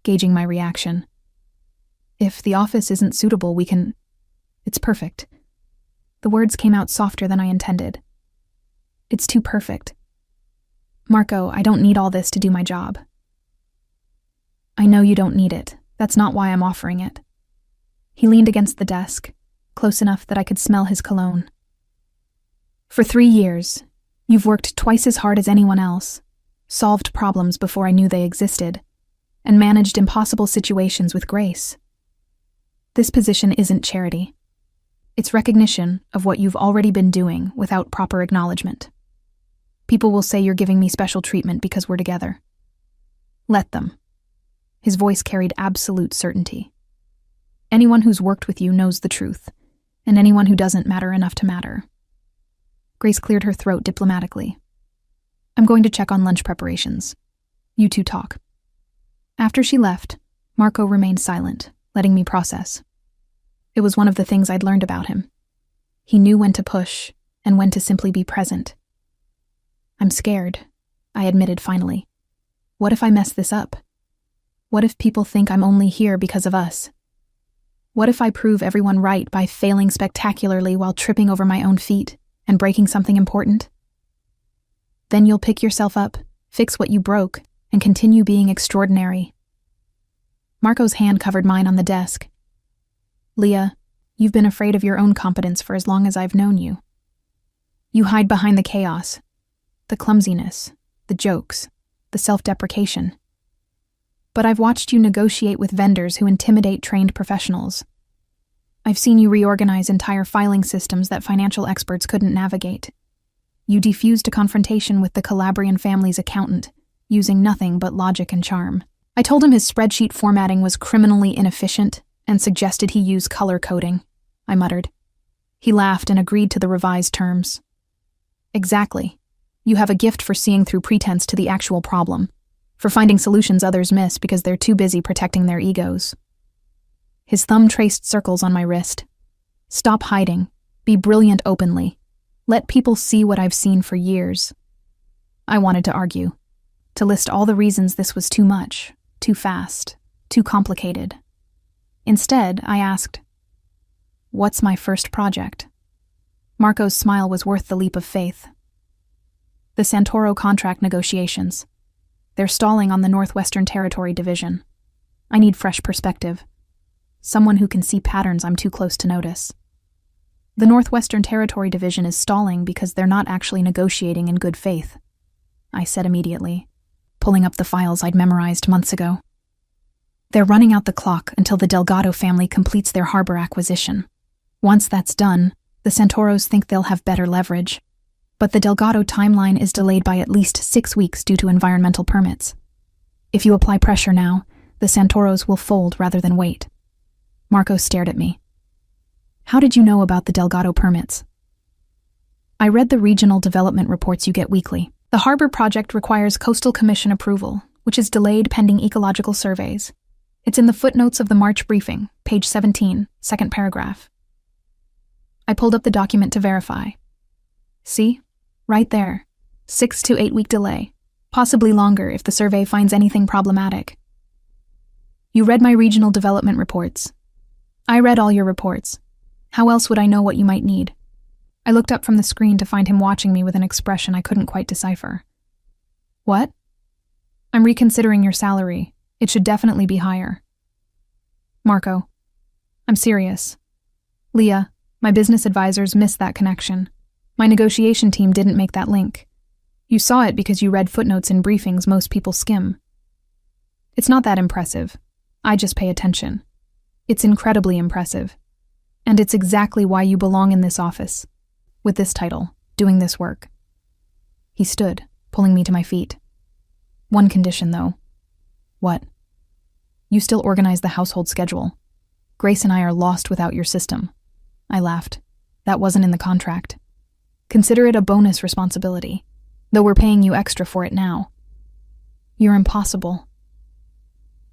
gauging my reaction. If the office isn't suitable, we can... It's perfect. The words came out softer than I intended. It's too perfect. Marco, I don't need all this to do my job. I know you don't need it. That's not why I'm offering it. He leaned against the desk, close enough that I could smell his cologne. For 3 years, you've worked twice as hard as anyone else, solved problems before I knew they existed, and managed impossible situations with grace. This position isn't charity. It's recognition of what you've already been doing without proper acknowledgement. People will say you're giving me special treatment because we're together. Let them. His voice carried absolute certainty. Anyone who's worked with you knows the truth, and anyone who doesn't matter enough to matter. Grace cleared her throat diplomatically. I'm going to check on lunch preparations. You two talk. After she left, Marco remained silent, letting me process. It was one of the things I'd learned about him. He knew when to push and when to simply be present. I'm scared, I admitted finally. What if I mess this up? What if people think I'm only here because of us? What if I prove everyone right by failing spectacularly while tripping over my own feet and breaking something important? Then you'll pick yourself up, fix what you broke, and continue being extraordinary. Marco's hand covered mine on the desk. Leah, you've been afraid of your own competence for as long as I've known you. You hide behind the chaos, the clumsiness, the jokes, the self-deprecation. But I've watched you negotiate with vendors who intimidate trained professionals. I've seen you reorganize entire filing systems that financial experts couldn't navigate. You defused a confrontation with the Calabrian family's accountant, using nothing but logic and charm. I told him his spreadsheet formatting was criminally inefficient and suggested he use color coding, I muttered. He laughed and agreed to the revised terms. Exactly. You have a gift for seeing through pretense to the actual problem, for finding solutions others miss because they're too busy protecting their egos. His thumb traced circles on my wrist. Stop hiding. Be brilliant openly. Let people see what I've seen for years. I wanted to argue, to list all the reasons this was too much, too fast, too complicated. Instead, I asked, what's my first project? Marco's smile was worth the leap of faith. The Santoro contract negotiations. They're stalling on the Northwestern Territory Division. I need fresh perspective. Someone who can see patterns I'm too close to notice. The Northwestern Territory Division is stalling because they're not actually negotiating in good faith, I said immediately, pulling up the files I'd memorized months ago. They're running out the clock until the Delgado family completes their harbor acquisition. Once that's done, the Santoros think they'll have better leverage. But the Delgado timeline is delayed by at least 6 weeks due to environmental permits. If you apply pressure now, the Santoros will fold rather than wait. Marco stared at me. How did you know about the Delgado permits? I read the regional development reports you get weekly. The harbor project requires Coastal Commission approval, which is delayed pending ecological surveys. It's in the footnotes of the March briefing, page 17, second paragraph. I pulled up the document to verify. See? Right there. 6 to 8 week delay. Possibly longer if the survey finds anything problematic. You read my regional development reports. I read all your reports. How else would I know what you might need? I looked up from the screen to find him watching me with an expression I couldn't quite decipher. What? I'm reconsidering your salary. It should definitely be higher. Marco, I'm serious. Leah, my business advisors missed that connection. My negotiation team didn't make that link. You saw it because you read footnotes in briefings most people skim. It's not that impressive. I just pay attention. It's incredibly impressive. And it's exactly why you belong in this office, with this title, doing this work. He stood, pulling me to my feet. One condition, though. What? You still organize the household schedule. Grace and I are lost without your system. I laughed. That wasn't in the contract. Consider it a bonus responsibility, though we're paying you extra for it now. You're impossible.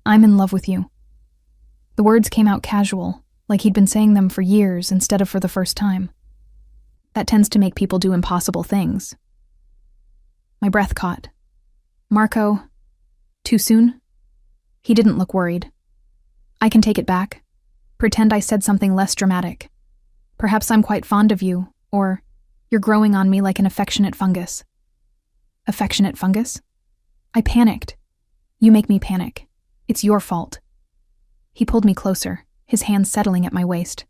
I'm in love with you. The words came out casual, like he'd been saying them for years instead of for the first time. That tends to make people do impossible things. My breath caught. Marco, too soon? He didn't look worried. I can take it back. Pretend I said something less dramatic. Perhaps I'm quite fond of you, or you're growing on me like an affectionate fungus. Affectionate fungus? I panicked. You make me panic. It's your fault. He pulled me closer, his hands settling at my waist.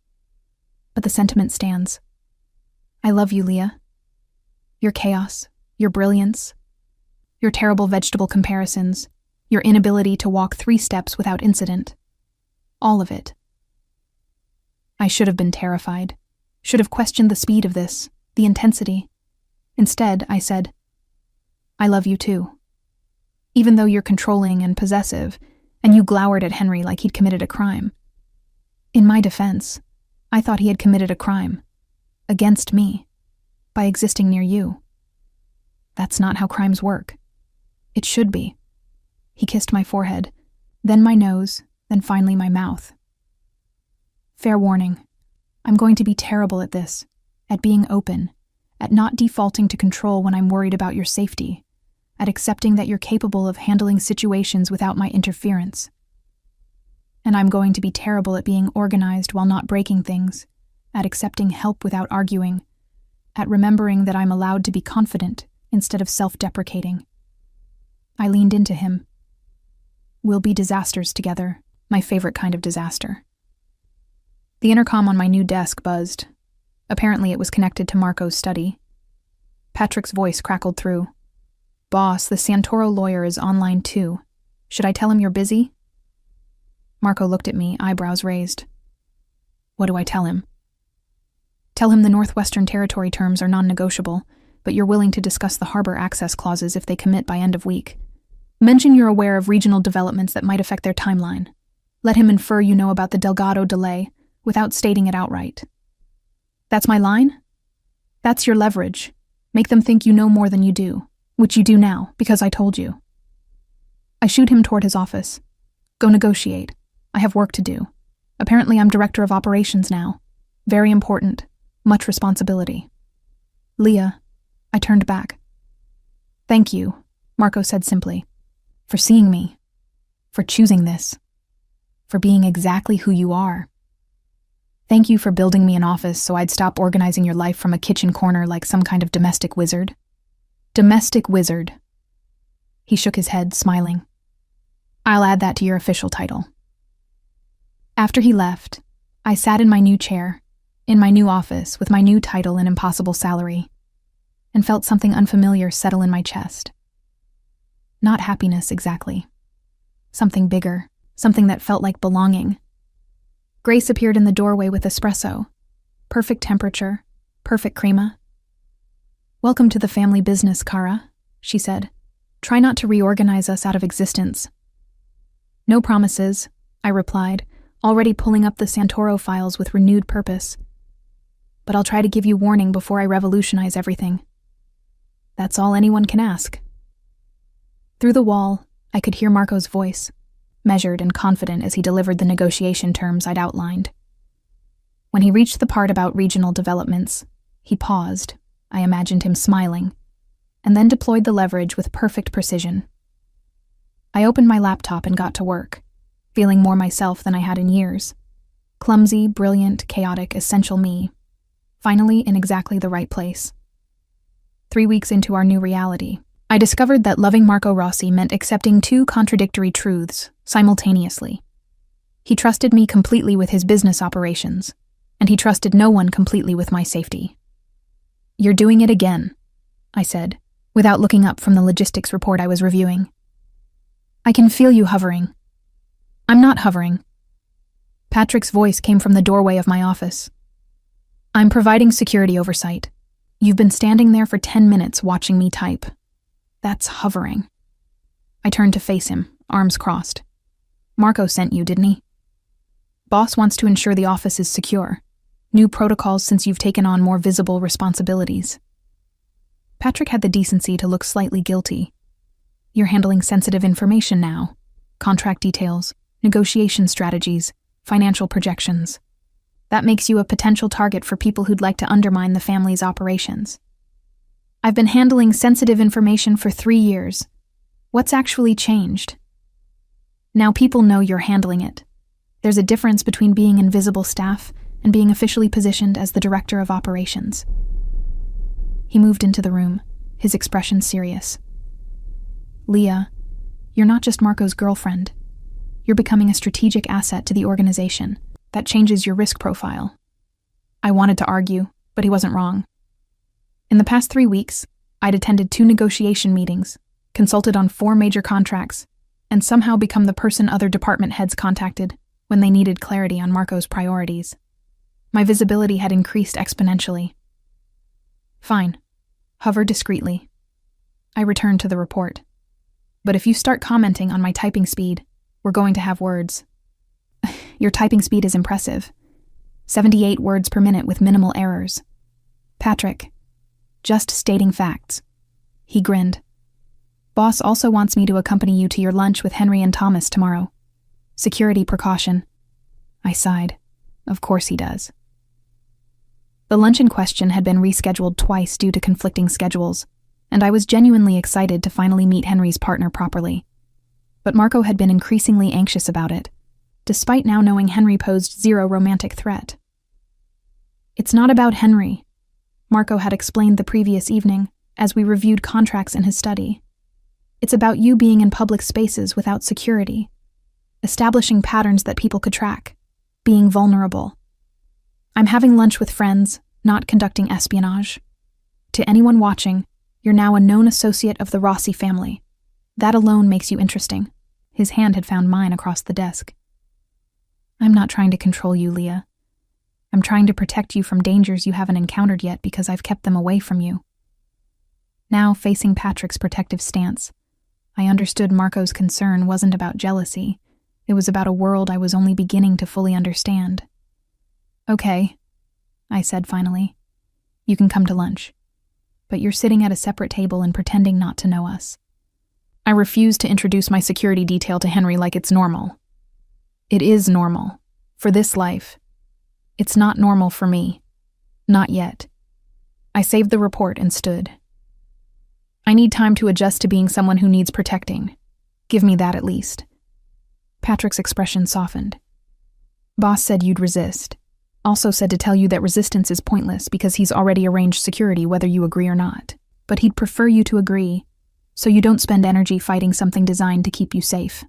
But the sentiment stands. I love you, Leah. Your chaos, your brilliance, your terrible vegetable comparisons, your inability to walk 3 steps without incident. All of it. I should have been terrified, should have questioned the speed of this, the intensity. Instead, I said, I love you too. Even though you're controlling and possessive, and you glowered at Henry like he'd committed a crime. In my defense, I thought he had committed a crime. Against me. By existing near you. That's not how crimes work. It should be. He kissed my forehead, then my nose, then finally my mouth. Fair warning. I'm going to be terrible at this, at being open, at not defaulting to control when I'm worried about your safety, at accepting that you're capable of handling situations without my interference. And I'm going to be terrible at being organized while not breaking things, at accepting help without arguing, at remembering that I'm allowed to be confident instead of self-deprecating. I leaned into him. We'll be disasters together, my favorite kind of disaster. The intercom on my new desk buzzed. Apparently it was connected to Marco's study. Patrick's voice crackled through. Boss, the Santoro lawyer is online too. Should I tell him you're busy? Marco looked at me, eyebrows raised. What do I tell him? Tell him the Northwestern Territory terms are non-negotiable, but you're willing to discuss the harbor access clauses if they commit by end of week. Mention you're aware of regional developments that might affect their timeline. Let him infer you know about the Delgado delay without stating it outright. That's my line? That's your leverage. Make them think you know more than you do, which you do now, because I told you. I shooed him toward his office. Go negotiate. I have work to do. Apparently I'm director of operations now. Very important. Much responsibility. Leah, I turned back. Thank you, Marco said simply, for seeing me, for choosing this, for being exactly who you are. Thank you for building me an office so I'd stop organizing your life from a kitchen corner like some kind of domestic wizard. Domestic wizard. He shook his head, smiling. I'll add that to your official title. After he left, I sat in my new chair, in my new office with my new title and impossible salary, and felt something unfamiliar settle in my chest. Not happiness exactly. Something bigger, something that felt like belonging. Grace appeared in the doorway with espresso. Perfect temperature, perfect crema. Welcome to the family business, Kara, she said. Try not to reorganize us out of existence. No promises, I replied, already pulling up the Santoro files with renewed purpose. But I'll try to give you warning before I revolutionize everything. That's all anyone can ask. Through the wall, I could hear Marco's voice, measured and confident as he delivered the negotiation terms I'd outlined. When he reached the part about regional developments, he paused, I imagined him smiling, and then deployed the leverage with perfect precision. I opened my laptop and got to work, feeling more myself than I had in years. Clumsy, brilliant, chaotic, essential me, finally in exactly the right place. 3 weeks into our new reality, I discovered that loving Marco Rossi meant accepting two contradictory truths simultaneously. He trusted me completely with his business operations, and he trusted no one completely with my safety. "You're doing it again," I said, without looking up from the logistics report I was reviewing. "I can feel you hovering." "I'm not hovering." Patrick's voice came from the doorway of my office. "I'm providing security oversight. You've been standing there for 10 minutes watching me type. That's hovering." I turned to face him, arms crossed. "Marco sent you, didn't he? Boss wants to ensure the office is secure. New protocols since you've taken on more visible responsibilities." Patrick had the decency to look slightly guilty. "You're handling sensitive information now. Contract details, negotiation strategies, financial projections. That makes you a potential target for people who'd like to undermine the family's operations." "I've been handling sensitive information for 3 years. What's actually changed?" "Now people know you're handling it. There's a difference between being invisible staff and being officially positioned as the director of operations." He moved into the room, his expression serious. "Leah, you're not just Marco's girlfriend. You're becoming a strategic asset to the organization. That changes your risk profile." I wanted to argue, but he wasn't wrong. In the past 3 weeks, I'd attended 2 negotiation meetings, consulted on 4 major contracts, and somehow become the person other department heads contacted when they needed clarity on Marco's priorities. My visibility had increased exponentially. "Fine. Hover discreetly." I returned to the report. "But if you start commenting on my typing speed, we're going to have words." "Your typing speed is impressive. 78 words per minute with minimal errors." "Patrick, just stating facts." He grinned. "Boss also wants me to accompany you to your lunch with Henry and Thomas tomorrow. Security precaution." I sighed. Of course he does. The lunch in question had been rescheduled twice due to conflicting schedules, and I was genuinely excited to finally meet Henry's partner properly. But Marco had been increasingly anxious about it, despite now knowing Henry posed zero romantic threat. "It's not about Henry," Marco had explained the previous evening as we reviewed contracts in his study. "It's about you being in public spaces without security, establishing patterns that people could track, being vulnerable. I'm having lunch with friends, not conducting espionage. To anyone watching, you're now a known associate of the Rossi family. That alone makes you interesting." His hand had found mine across the desk. "I'm not trying to control you, Leah. I'm trying to protect you from dangers you haven't encountered yet because I've kept them away from you." Now, facing Patrick's protective stance, I understood Marco's concern wasn't about jealousy. It was about a world I was only beginning to fully understand. "Okay," I said finally. "You can come to lunch. But you're sitting at a separate table and pretending not to know us." I refused to introduce my security detail to Henry like it's normal. It is normal. For this life. It's not normal for me. Not yet. I saved the report and stood. "I need time to adjust to being someone who needs protecting. Give me that at least." Patrick's expression softened. "Boss said you'd resist. Also said to tell you that resistance is pointless because he's already arranged security whether you agree or not. But he'd prefer you to agree, so you don't spend energy fighting something designed to keep you safe."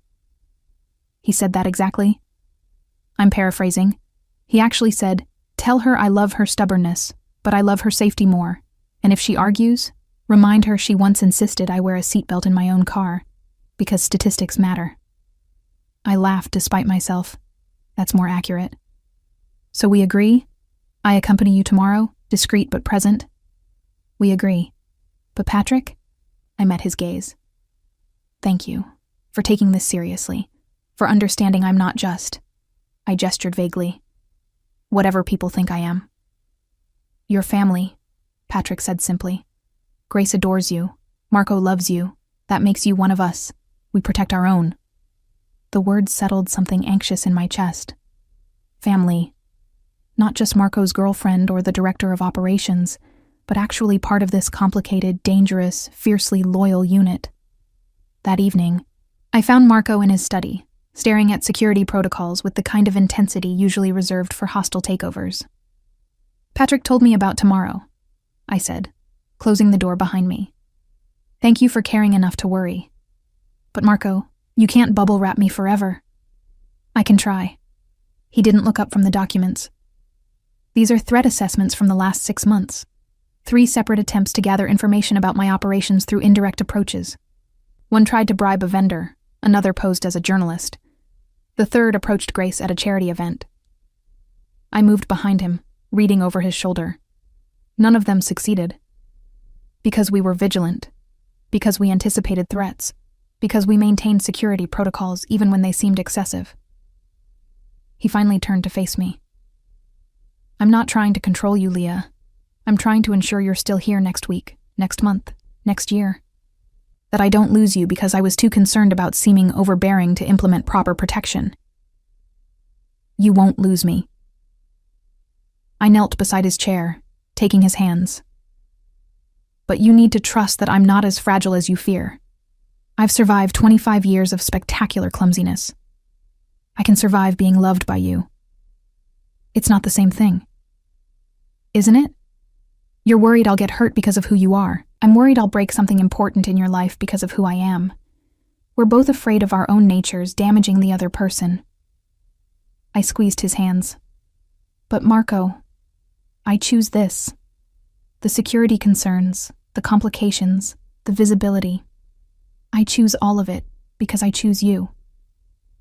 "He said that exactly?" I'm paraphrasing. He actually said, "Tell her I love her stubbornness, but I love her safety more. And if she argues, remind her she once insisted I wear a seatbelt in my own car, because statistics matter." I laughed despite myself. That's more accurate. "So we agree? I accompany you tomorrow, discreet but present?" "We agree. But Patrick?" I met his gaze. "Thank you for taking this seriously, for understanding I'm not just." I gestured vaguely. "Whatever people think I am." "Your family," Patrick said simply. "Grace adores you. Marco loves you. That makes you one of us. We protect our own." The words settled something anxious in my chest. Family. Not just Marco's girlfriend or the director of operations, but actually part of this complicated, dangerous, fiercely loyal unit. That evening, I found Marco in his study, staring at security protocols with the kind of intensity usually reserved for hostile takeovers. "Patrick told me about tomorrow," I said, closing the door behind me. Thank you for caring enough to worry. But Marco, you can't bubble wrap me forever. I can try. He didn't look up from the documents. These are threat assessments from the last 6 months. 3 separate attempts to gather information about my operations through indirect approaches. One tried to bribe a vendor, another posed as a journalist. The third approached Grace at a charity event. I moved behind him, reading over his shoulder. None of them succeeded. Because we were vigilant. Because we anticipated threats. Because we maintained security protocols even when they seemed excessive. He finally turned to face me. I'm not trying to control you, Leah. I'm trying to ensure you're still here next week, next month, next year. That I don't lose you because I was too concerned about seeming overbearing to implement proper protection. You won't lose me. I knelt beside his chair, taking his hands. But you need to trust that I'm not as fragile as you fear. I've survived 25 years of spectacular clumsiness. I can survive being loved by you. It's not the same thing. Isn't it? You're worried I'll get hurt because of who you are. I'm worried I'll break something important in your life because of who I am. We're both afraid of our own natures damaging the other person. I squeezed his hands. But Marco, I choose this. The security concerns, the complications, the visibility. I choose all of it because I choose you.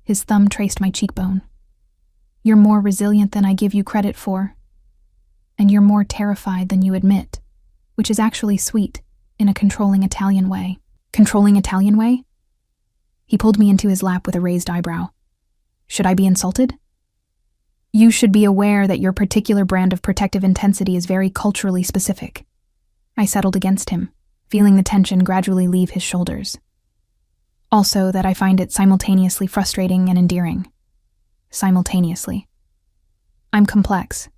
His thumb traced my cheekbone. You're more resilient than I give you credit for. And you're more terrified than you admit, which is actually sweet, in a controlling Italian way. Controlling Italian way? He pulled me into his lap with a raised eyebrow. Should I be insulted? You should be aware that your particular brand of protective intensity is very culturally specific. I settled against him, feeling the tension gradually leave his shoulders. Also that I find it simultaneously frustrating and endearing. Simultaneously. I'm complex.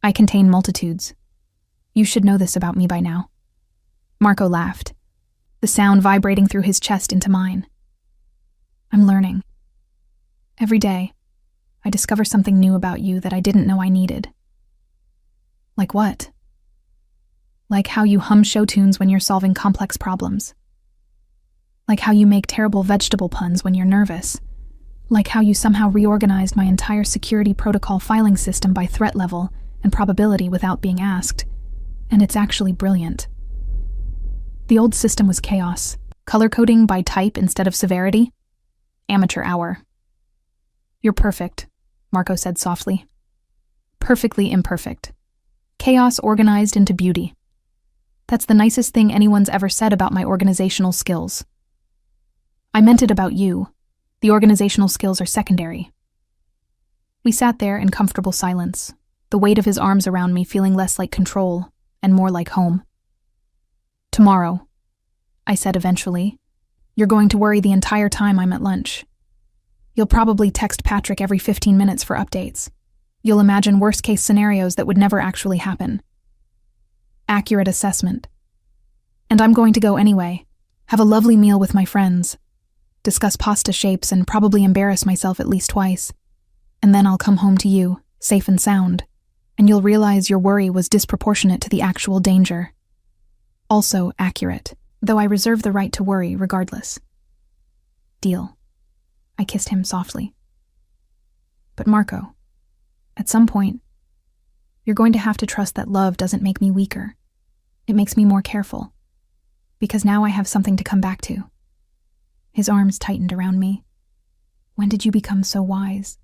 I contain multitudes. You should know this about me by now. Marco laughed, the sound vibrating through his chest into mine. I'm learning. Every day, I discover something new about you that I didn't know I needed. Like what? Like how you hum show tunes when you're solving complex problems. Like how you make terrible vegetable puns when you're nervous. Like how you somehow reorganized my entire security protocol filing system by threat level and probability without being asked. And it's actually brilliant. The old system was chaos. Color coding by type instead of severity. Amateur hour. You're perfect, Marco said softly. Perfectly imperfect. Chaos organized into beauty. That's the nicest thing anyone's ever said about my organizational skills. I meant it about you. The organizational skills are secondary. We sat there in comfortable silence, the weight of his arms around me feeling less like control and more like home. Tomorrow, I said eventually, you're going to worry the entire time I'm at lunch. You'll probably text Patrick every 15 minutes for updates. You'll imagine worst-case scenarios that would never actually happen. Accurate assessment. And I'm going to go anyway, have a lovely meal with my friends, discuss pasta shapes and probably embarrass myself at least twice. And then I'll come home to you, safe and sound, and you'll realize your worry was disproportionate to the actual danger. Also accurate, though I reserve the right to worry regardless. Deal. I kissed him softly. But Marco, at some point, you're going to have to trust that love doesn't make me weaker. It makes me more careful. Because now I have something to come back to. His arms tightened around me. When did you become so wise?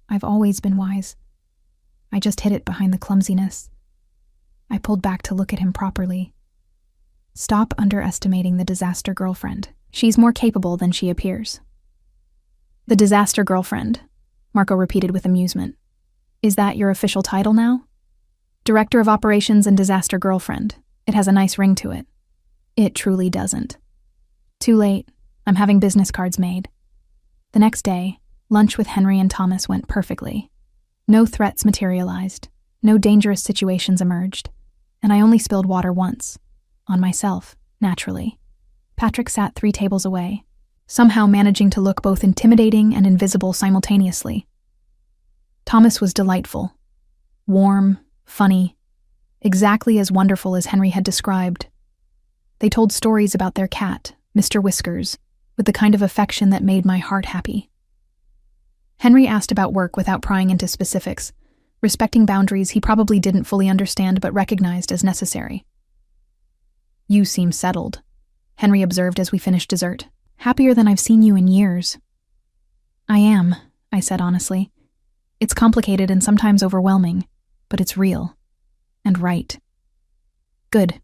I've always been wise. I just hid it behind the clumsiness. I pulled back to look at him properly. Stop underestimating the disaster girlfriend. She's more capable than she appears. The disaster girlfriend, Marco repeated with amusement. Is that your official title now? Director of Operations and Disaster Girlfriend. It has a nice ring to it. It truly doesn't. Too late. I'm having business cards made. The next day, lunch with Henry and Thomas went perfectly. No threats materialized. No dangerous situations emerged. And I only spilled water once. On myself, naturally. Patrick sat 3 tables away, somehow managing to look both intimidating and invisible simultaneously. Thomas was delightful. Warm, funny, exactly as wonderful as Henry had described. They told stories about their cat, Mr. Whiskers, with the kind of affection that made my heart happy. Henry asked about work without prying into specifics, respecting boundaries he probably didn't fully understand but recognized as necessary. "You seem settled," Henry observed as we finished dessert. "Happier than I've seen you in years." "I am," I said honestly. "It's complicated and sometimes overwhelming, but it's real. And right." "Good."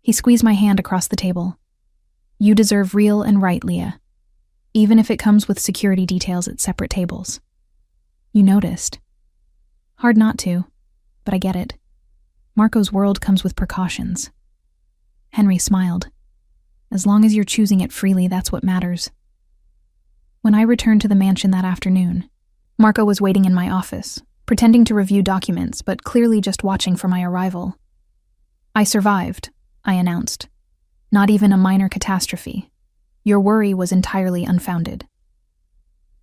He squeezed my hand across the table. "You deserve real and right, Leah. Even if it comes with security details at separate tables." "You noticed." "Hard not to, but I get it. Marco's world comes with precautions." Henry smiled. "As long as you're choosing it freely, that's what matters." When I returned to the mansion that afternoon, Marco was waiting in my office, pretending to review documents, but clearly just watching for my arrival. "I survived," I announced. "Not even a minor catastrophe. Your worry was entirely unfounded."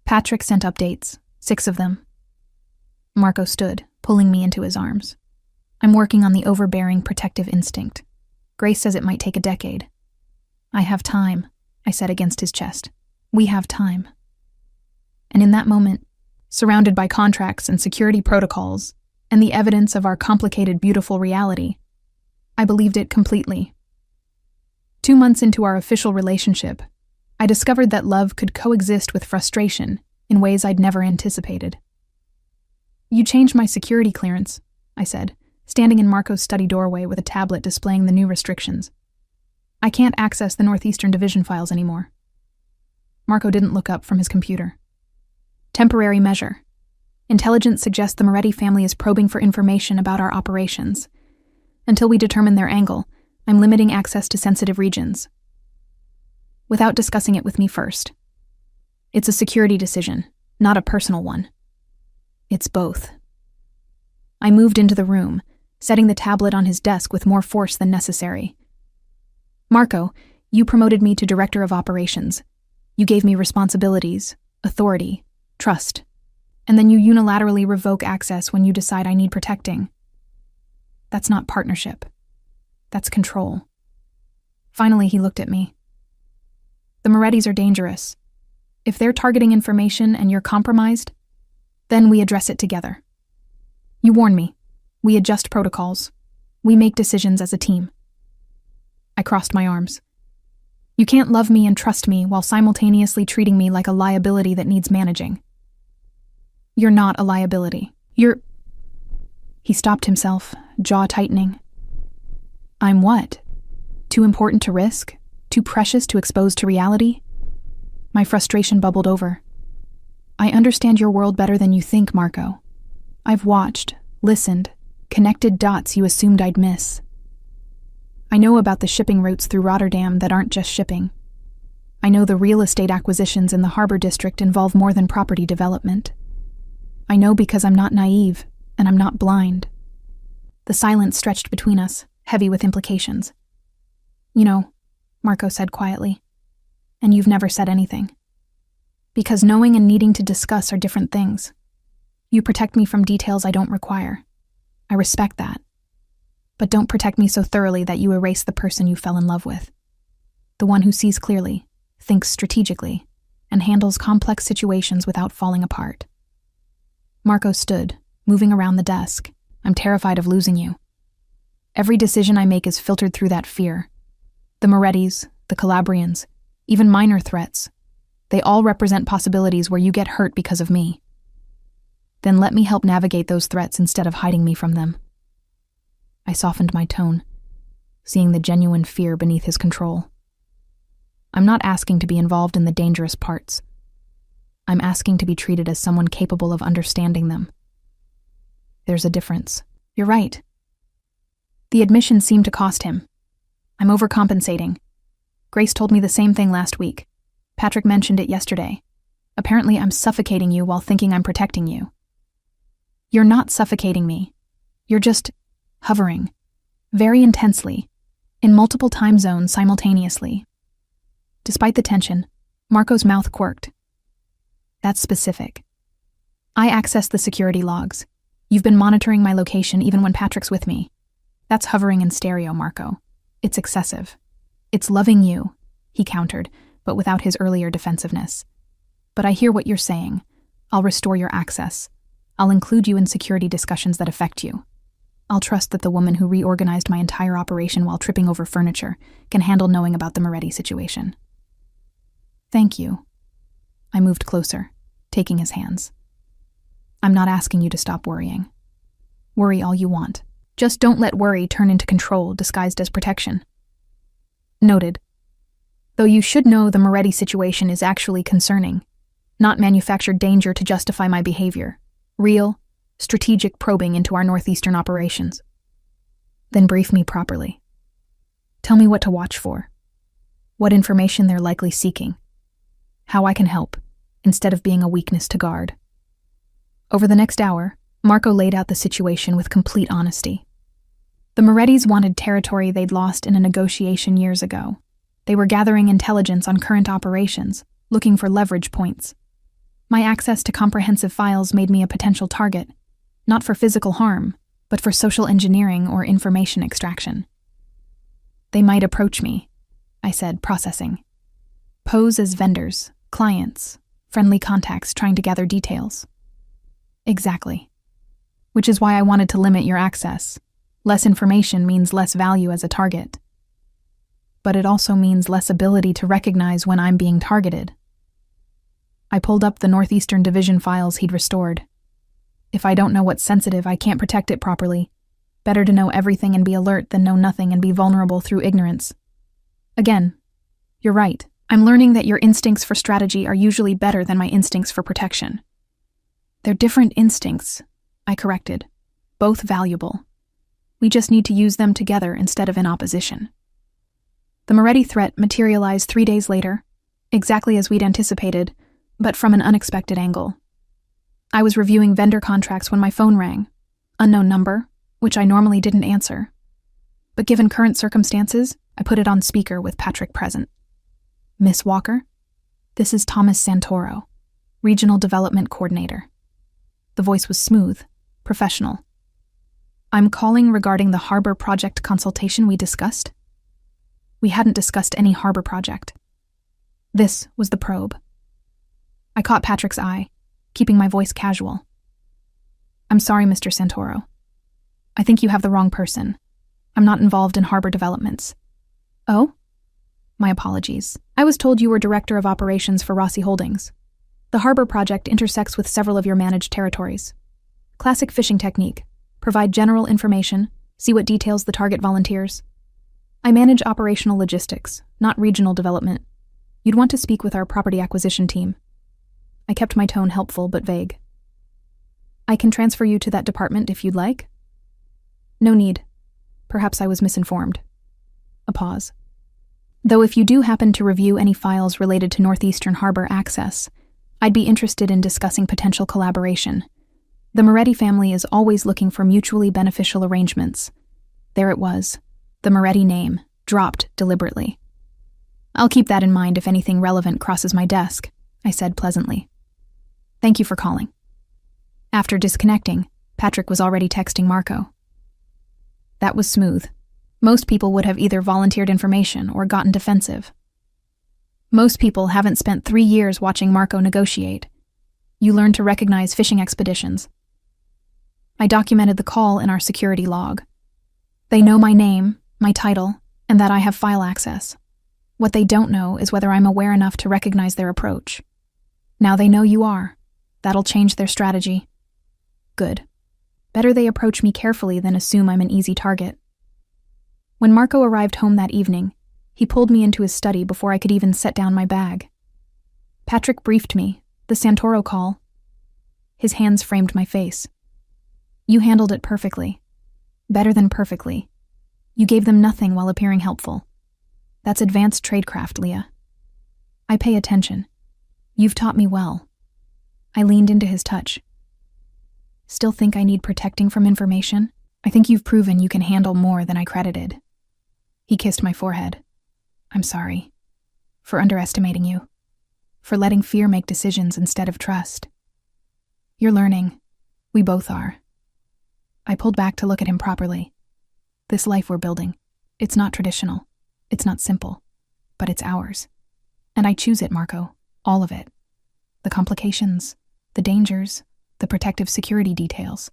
Patrick sent updates, 6 of them. Marco stood, pulling me into his arms. "I'm working on the overbearing protective instinct. Grace says it might take a decade." "I have time," I said against his chest. "We have time." And in that moment, surrounded by contracts and security protocols, and the evidence of our complicated, beautiful reality, I believed it completely. 2 months into our official relationship, I discovered that love could coexist with frustration in ways I'd never anticipated. "You changed my security clearance," I said, standing in Marco's study doorway with a tablet displaying the new restrictions. "I can't access the Northeastern Division files anymore." Marco didn't look up from his computer. "Temporary measure. Intelligence suggests the Moretti family is probing for information about our operations. Until we determine their angle, I'm limiting access to sensitive regions." Without discussing it with me first. "It's a security decision, not a personal one." "It's both." I moved into the room, setting the tablet on his desk with more force than necessary. "Marco, you promoted me to Director of Operations. You gave me responsibilities, authority, trust, and then you unilaterally revoke access when you decide I need protecting. That's not partnership. That's control." Finally, he looked at me. "The Morettis are dangerous. If they're targeting information and you're compromised, then we address it together. You warn me. We adjust protocols. We make decisions as a team." I crossed my arms. "You can't love me and trust me while simultaneously treating me like a liability that needs managing." "You're not a liability. You're—" He stopped himself, jaw tightening. "I'm what? Too important to risk? Too precious to expose to reality?" My frustration bubbled over. "I understand your world better than you think, Marco. I've watched, listened, connected dots you assumed I'd miss. I know about the shipping routes through Rotterdam that aren't just shipping. I know the real estate acquisitions in the harbor district involve more than property development. I know because I'm not naive, and I'm not blind." The silence stretched between us, heavy with implications. "You know," Marco said quietly, "and you've never said anything. Because knowing and needing to discuss are different things. You protect me from details I don't require. I respect that. But don't protect me so thoroughly that you erase the person you fell in love with. The one who sees clearly, thinks strategically, and handles complex situations without falling apart." Marco stood, moving around the desk. "I'm terrified of losing you. Every decision I make is filtered through that fear. The Morettis, the Calabrians, even minor threats. They all represent possibilities where you get hurt because of me. Then let me help navigate those threats instead of hiding me from them." I softened my tone, seeing the genuine fear beneath his control. "I'm not asking to be involved in the dangerous parts. I'm asking to be treated as someone capable of understanding them. There's a difference." "You're right." The admission seemed to cost him. "I'm overcompensating. Grace told me the same thing last week. Patrick mentioned it yesterday. Apparently I'm suffocating you while thinking I'm protecting you." "You're not suffocating me. You're just hovering, very intensely, in multiple time zones simultaneously." Despite the tension, Marco's mouth quirked. "That's specific. I access the security logs. You've been monitoring my location even when Patrick's with me. That's hovering in stereo, Marco. It's excessive." It's loving you, he countered, but without his earlier defensiveness. But I hear what you're saying. I'll restore your access. I'll include you in security discussions that affect you. I'll trust that the woman who reorganized my entire operation while tripping over furniture can handle knowing about the Moretti situation. Thank you. I moved closer, taking his hands. I'm not asking you to stop worrying. Worry all you want. Just don't let worry turn into control disguised as protection. Noted. Though you should know the Moretti situation is actually concerning, not manufactured danger to justify my behavior. Real, strategic probing into our northeastern operations. Then brief me properly. Tell me what to watch for, what information they're likely seeking, how I can help, instead of being a weakness to guard. Over the next hour, Marco laid out the situation with complete honesty. The Morettis wanted territory they'd lost in a negotiation years ago. They were gathering intelligence on current operations, looking for leverage points. My access to comprehensive files made me a potential target, not for physical harm, but for social engineering or information extraction. They might approach me, I said, processing. Pose as vendors, clients, friendly contacts trying to gather details. Exactly. Which is why I wanted to limit your access. Less information means less value as a target. But it also means less ability to recognize when I'm being targeted. I pulled up the Northeastern Division files he'd restored. If I don't know what's sensitive, I can't protect it properly. Better to know everything and be alert than know nothing and be vulnerable through ignorance. Again, you're right. I'm learning that your instincts for strategy are usually better than my instincts for protection. They're different instincts, I corrected. Both valuable. We just need to use them together instead of in opposition. The Moretti threat materialized 3 days later, exactly as we'd anticipated, but from an unexpected angle. I was reviewing vendor contracts when my phone rang. Unknown number, which I normally didn't answer. But given current circumstances, I put it on speaker with Patrick present. Miss Walker, this is Thomas Santoro, Regional Development Coordinator. The voice was smooth, professional. I'm calling regarding the harbor project consultation we discussed. We hadn't discussed any harbor project. This was the probe. I caught Patrick's eye, keeping my voice casual. I'm sorry, Mr. Santoro. I think you have the wrong person. I'm not involved in harbor developments. Oh? My apologies. I was told you were Director of Operations for Rossi Holdings. The harbor project intersects with several of your managed territories. Classic fishing technique. Provide general information, see what details the target volunteers. I manage operational logistics, not regional development. You'd want to speak with our property acquisition team. I kept my tone helpful but vague. I can transfer you to that department if you'd like. No need. Perhaps I was misinformed. A pause. Though if you do happen to review any files related to Northeastern Harbor access, I'd be interested in discussing potential collaboration. The Moretti family is always looking for mutually beneficial arrangements. There it was, the Moretti name, dropped deliberately. I'll keep that in mind if anything relevant crosses my desk, I said pleasantly. Thank you for calling. After disconnecting, Patrick was already texting Marco. That was smooth. Most people would have either volunteered information or gotten defensive. Most people haven't spent 3 years watching Marco negotiate. You learn to recognize fishing expeditions. I documented the call in our security log. They know my name, my title, and that I have file access. What they don't know is whether I'm aware enough to recognize their approach. Now they know you are. That'll change their strategy. Good. Better they approach me carefully than assume I'm an easy target. When Marco arrived home that evening, he pulled me into his study before I could even set down my bag. Patrick briefed me, the Santoro call. His hands framed my face. You handled it perfectly. Better than perfectly. You gave them nothing while appearing helpful. That's advanced tradecraft, Leah. I pay attention. You've taught me well. I leaned into his touch. Still think I need protecting from information? I think you've proven you can handle more than I credited. He kissed my forehead. I'm sorry. For underestimating you. For letting fear make decisions instead of trust. You're learning. We both are. I pulled back to look at him properly. This life we're building, it's not traditional. It's not simple, but it's ours. And I choose it, Marco. All of it. The complications, the dangers, the protective security details.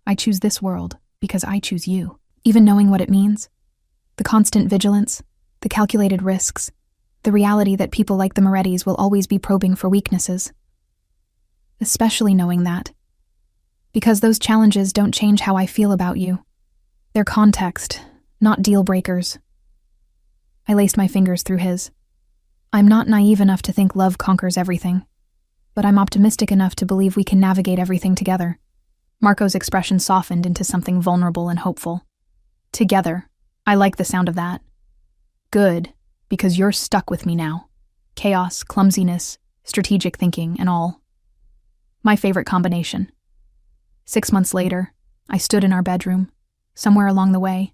I choose this world because I choose you. Even knowing what it means. The constant vigilance, the calculated risks, the reality that people like the Morettis will always be probing for weaknesses. Especially knowing that. Because those challenges don't change how I feel about you. They're context, not deal breakers. I laced my fingers through his. I'm not naive enough to think love conquers everything, but I'm optimistic enough to believe we can navigate everything together. Marco's expression softened into something vulnerable and hopeful. Together. I like the sound of that. Good, because you're stuck with me now. Chaos, clumsiness, strategic thinking, and all. My favorite combination. 6 months later, I stood in our bedroom. Somewhere along the way,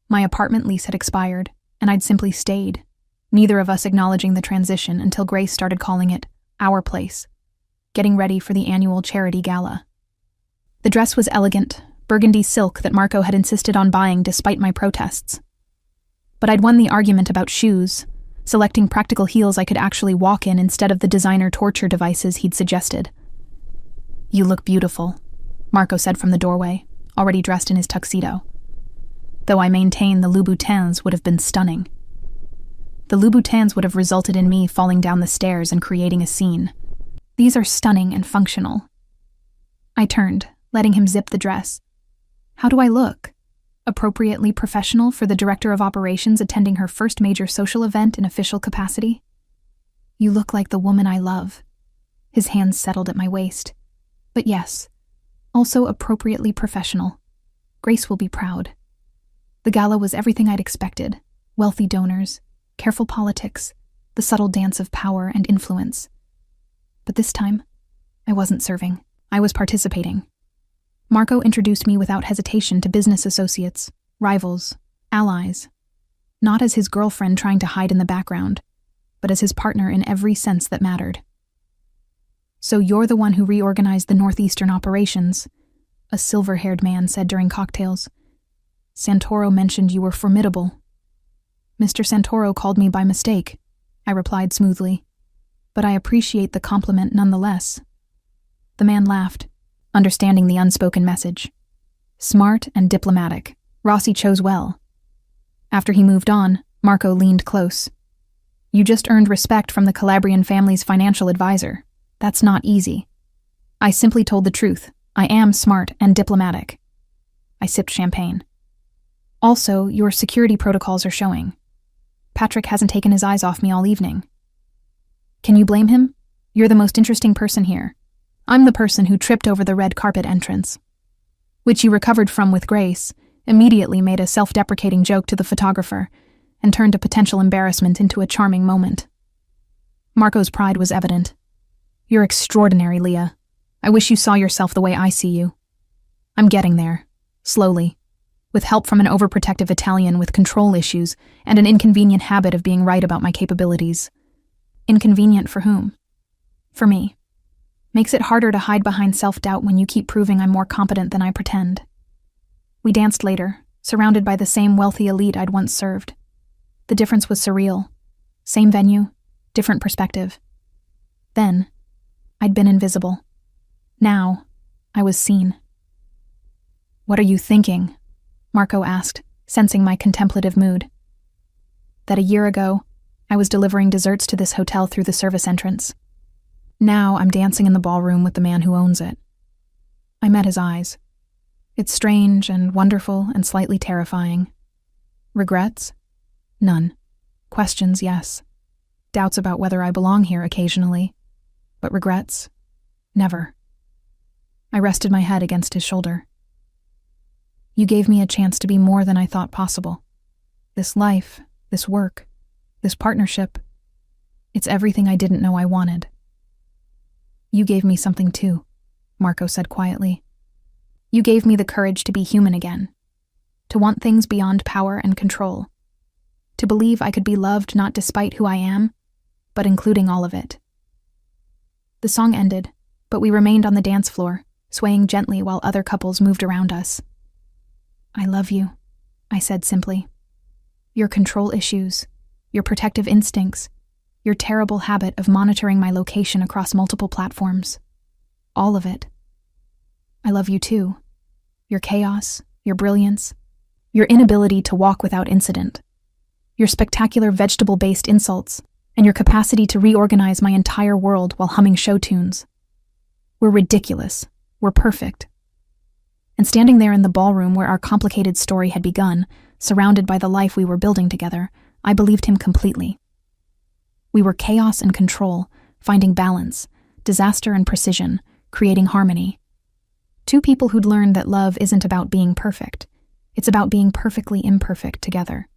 my apartment lease had expired, and I'd simply stayed, neither of us acknowledging the transition until Grace started calling it our place, getting ready for the annual charity gala. The dress was elegant, burgundy silk that Marco had insisted on buying despite my protests. But I'd won the argument about shoes, selecting practical heels I could actually walk in instead of the designer torture devices he'd suggested. You look beautiful, Marco said from the doorway, already dressed in his tuxedo. Though I maintain the Louboutins would have been stunning. The Louboutins would have resulted in me falling down the stairs and creating a scene. These are stunning and functional. I turned, letting him zip the dress. How do I look? Appropriately professional for the director of operations attending her first major social event in official capacity? You look like the woman I love. His hands settled at my waist. But yes, also appropriately professional. Grace will be proud. The gala was everything I'd expected. Wealthy donors, careful politics, the subtle dance of power and influence. But this time, I wasn't serving. I was participating. Marco introduced me without hesitation to business associates, rivals, allies. Not as his girlfriend trying to hide in the background, but as his partner in every sense that mattered. So you're the one who reorganized the Northeastern operations, a silver-haired man said during cocktails. Santoro mentioned you were formidable. Mr. Santoro called me by mistake, I replied smoothly. But I appreciate the compliment nonetheless. The man laughed, understanding the unspoken message. Smart and diplomatic, Rossi chose well. After he moved on, Marco leaned close. You just earned respect from the Calabrian family's financial advisor. That's not easy. I simply told the truth. I am smart and diplomatic. I sipped champagne. Also, your security protocols are showing. Patrick hasn't taken his eyes off me all evening. Can you blame him? You're the most interesting person here. I'm the person who tripped over the red carpet entrance, which you recovered from with grace, immediately made a self-deprecating joke to the photographer, and turned a potential embarrassment into a charming moment. Marco's pride was evident. You're extraordinary, Leah. I wish you saw yourself the way I see you. I'm getting there, slowly, with help from an overprotective Italian with control issues and an inconvenient habit of being right about my capabilities. Inconvenient for whom? For me. Makes it harder to hide behind self-doubt when you keep proving I'm more competent than I pretend. We danced later, surrounded by the same wealthy elite I'd once served. The difference was surreal. Same venue, different perspective. Then, I'd been invisible. Now, I was seen. What are you thinking? Marco asked, sensing my contemplative mood. That a year ago, I was delivering desserts to this hotel through the service entrance. Now I'm dancing in the ballroom with the man who owns it. I met his eyes. It's strange and wonderful and slightly terrifying. Regrets? None. Questions, yes. Doubts about whether I belong here occasionally. But regrets? Never. I rested my head against his shoulder. You gave me a chance to be more than I thought possible. This life, this work, this partnership, it's everything I didn't know I wanted. You gave me something too, Marco said quietly. You gave me the courage to be human again, to want things beyond power and control, to believe I could be loved not despite who I am, but including all of it. The song ended, but we remained on the dance floor, swaying gently while other couples moved around us. I love you, I said simply. Your control issues, your protective instincts, your terrible habit of monitoring my location across multiple platforms. All of it. I love you too. Your chaos, your brilliance, your inability to walk without incident, your spectacular vegetable-based insults, and your capacity to reorganize my entire world while humming show tunes. We're ridiculous. We're perfect. And standing there in the ballroom where our complicated story had begun, surrounded by the life we were building together, I believed him completely. We were chaos and control, finding balance, disaster and precision, creating harmony. Two people who'd learned that love isn't about being perfect. It's about being perfectly imperfect together.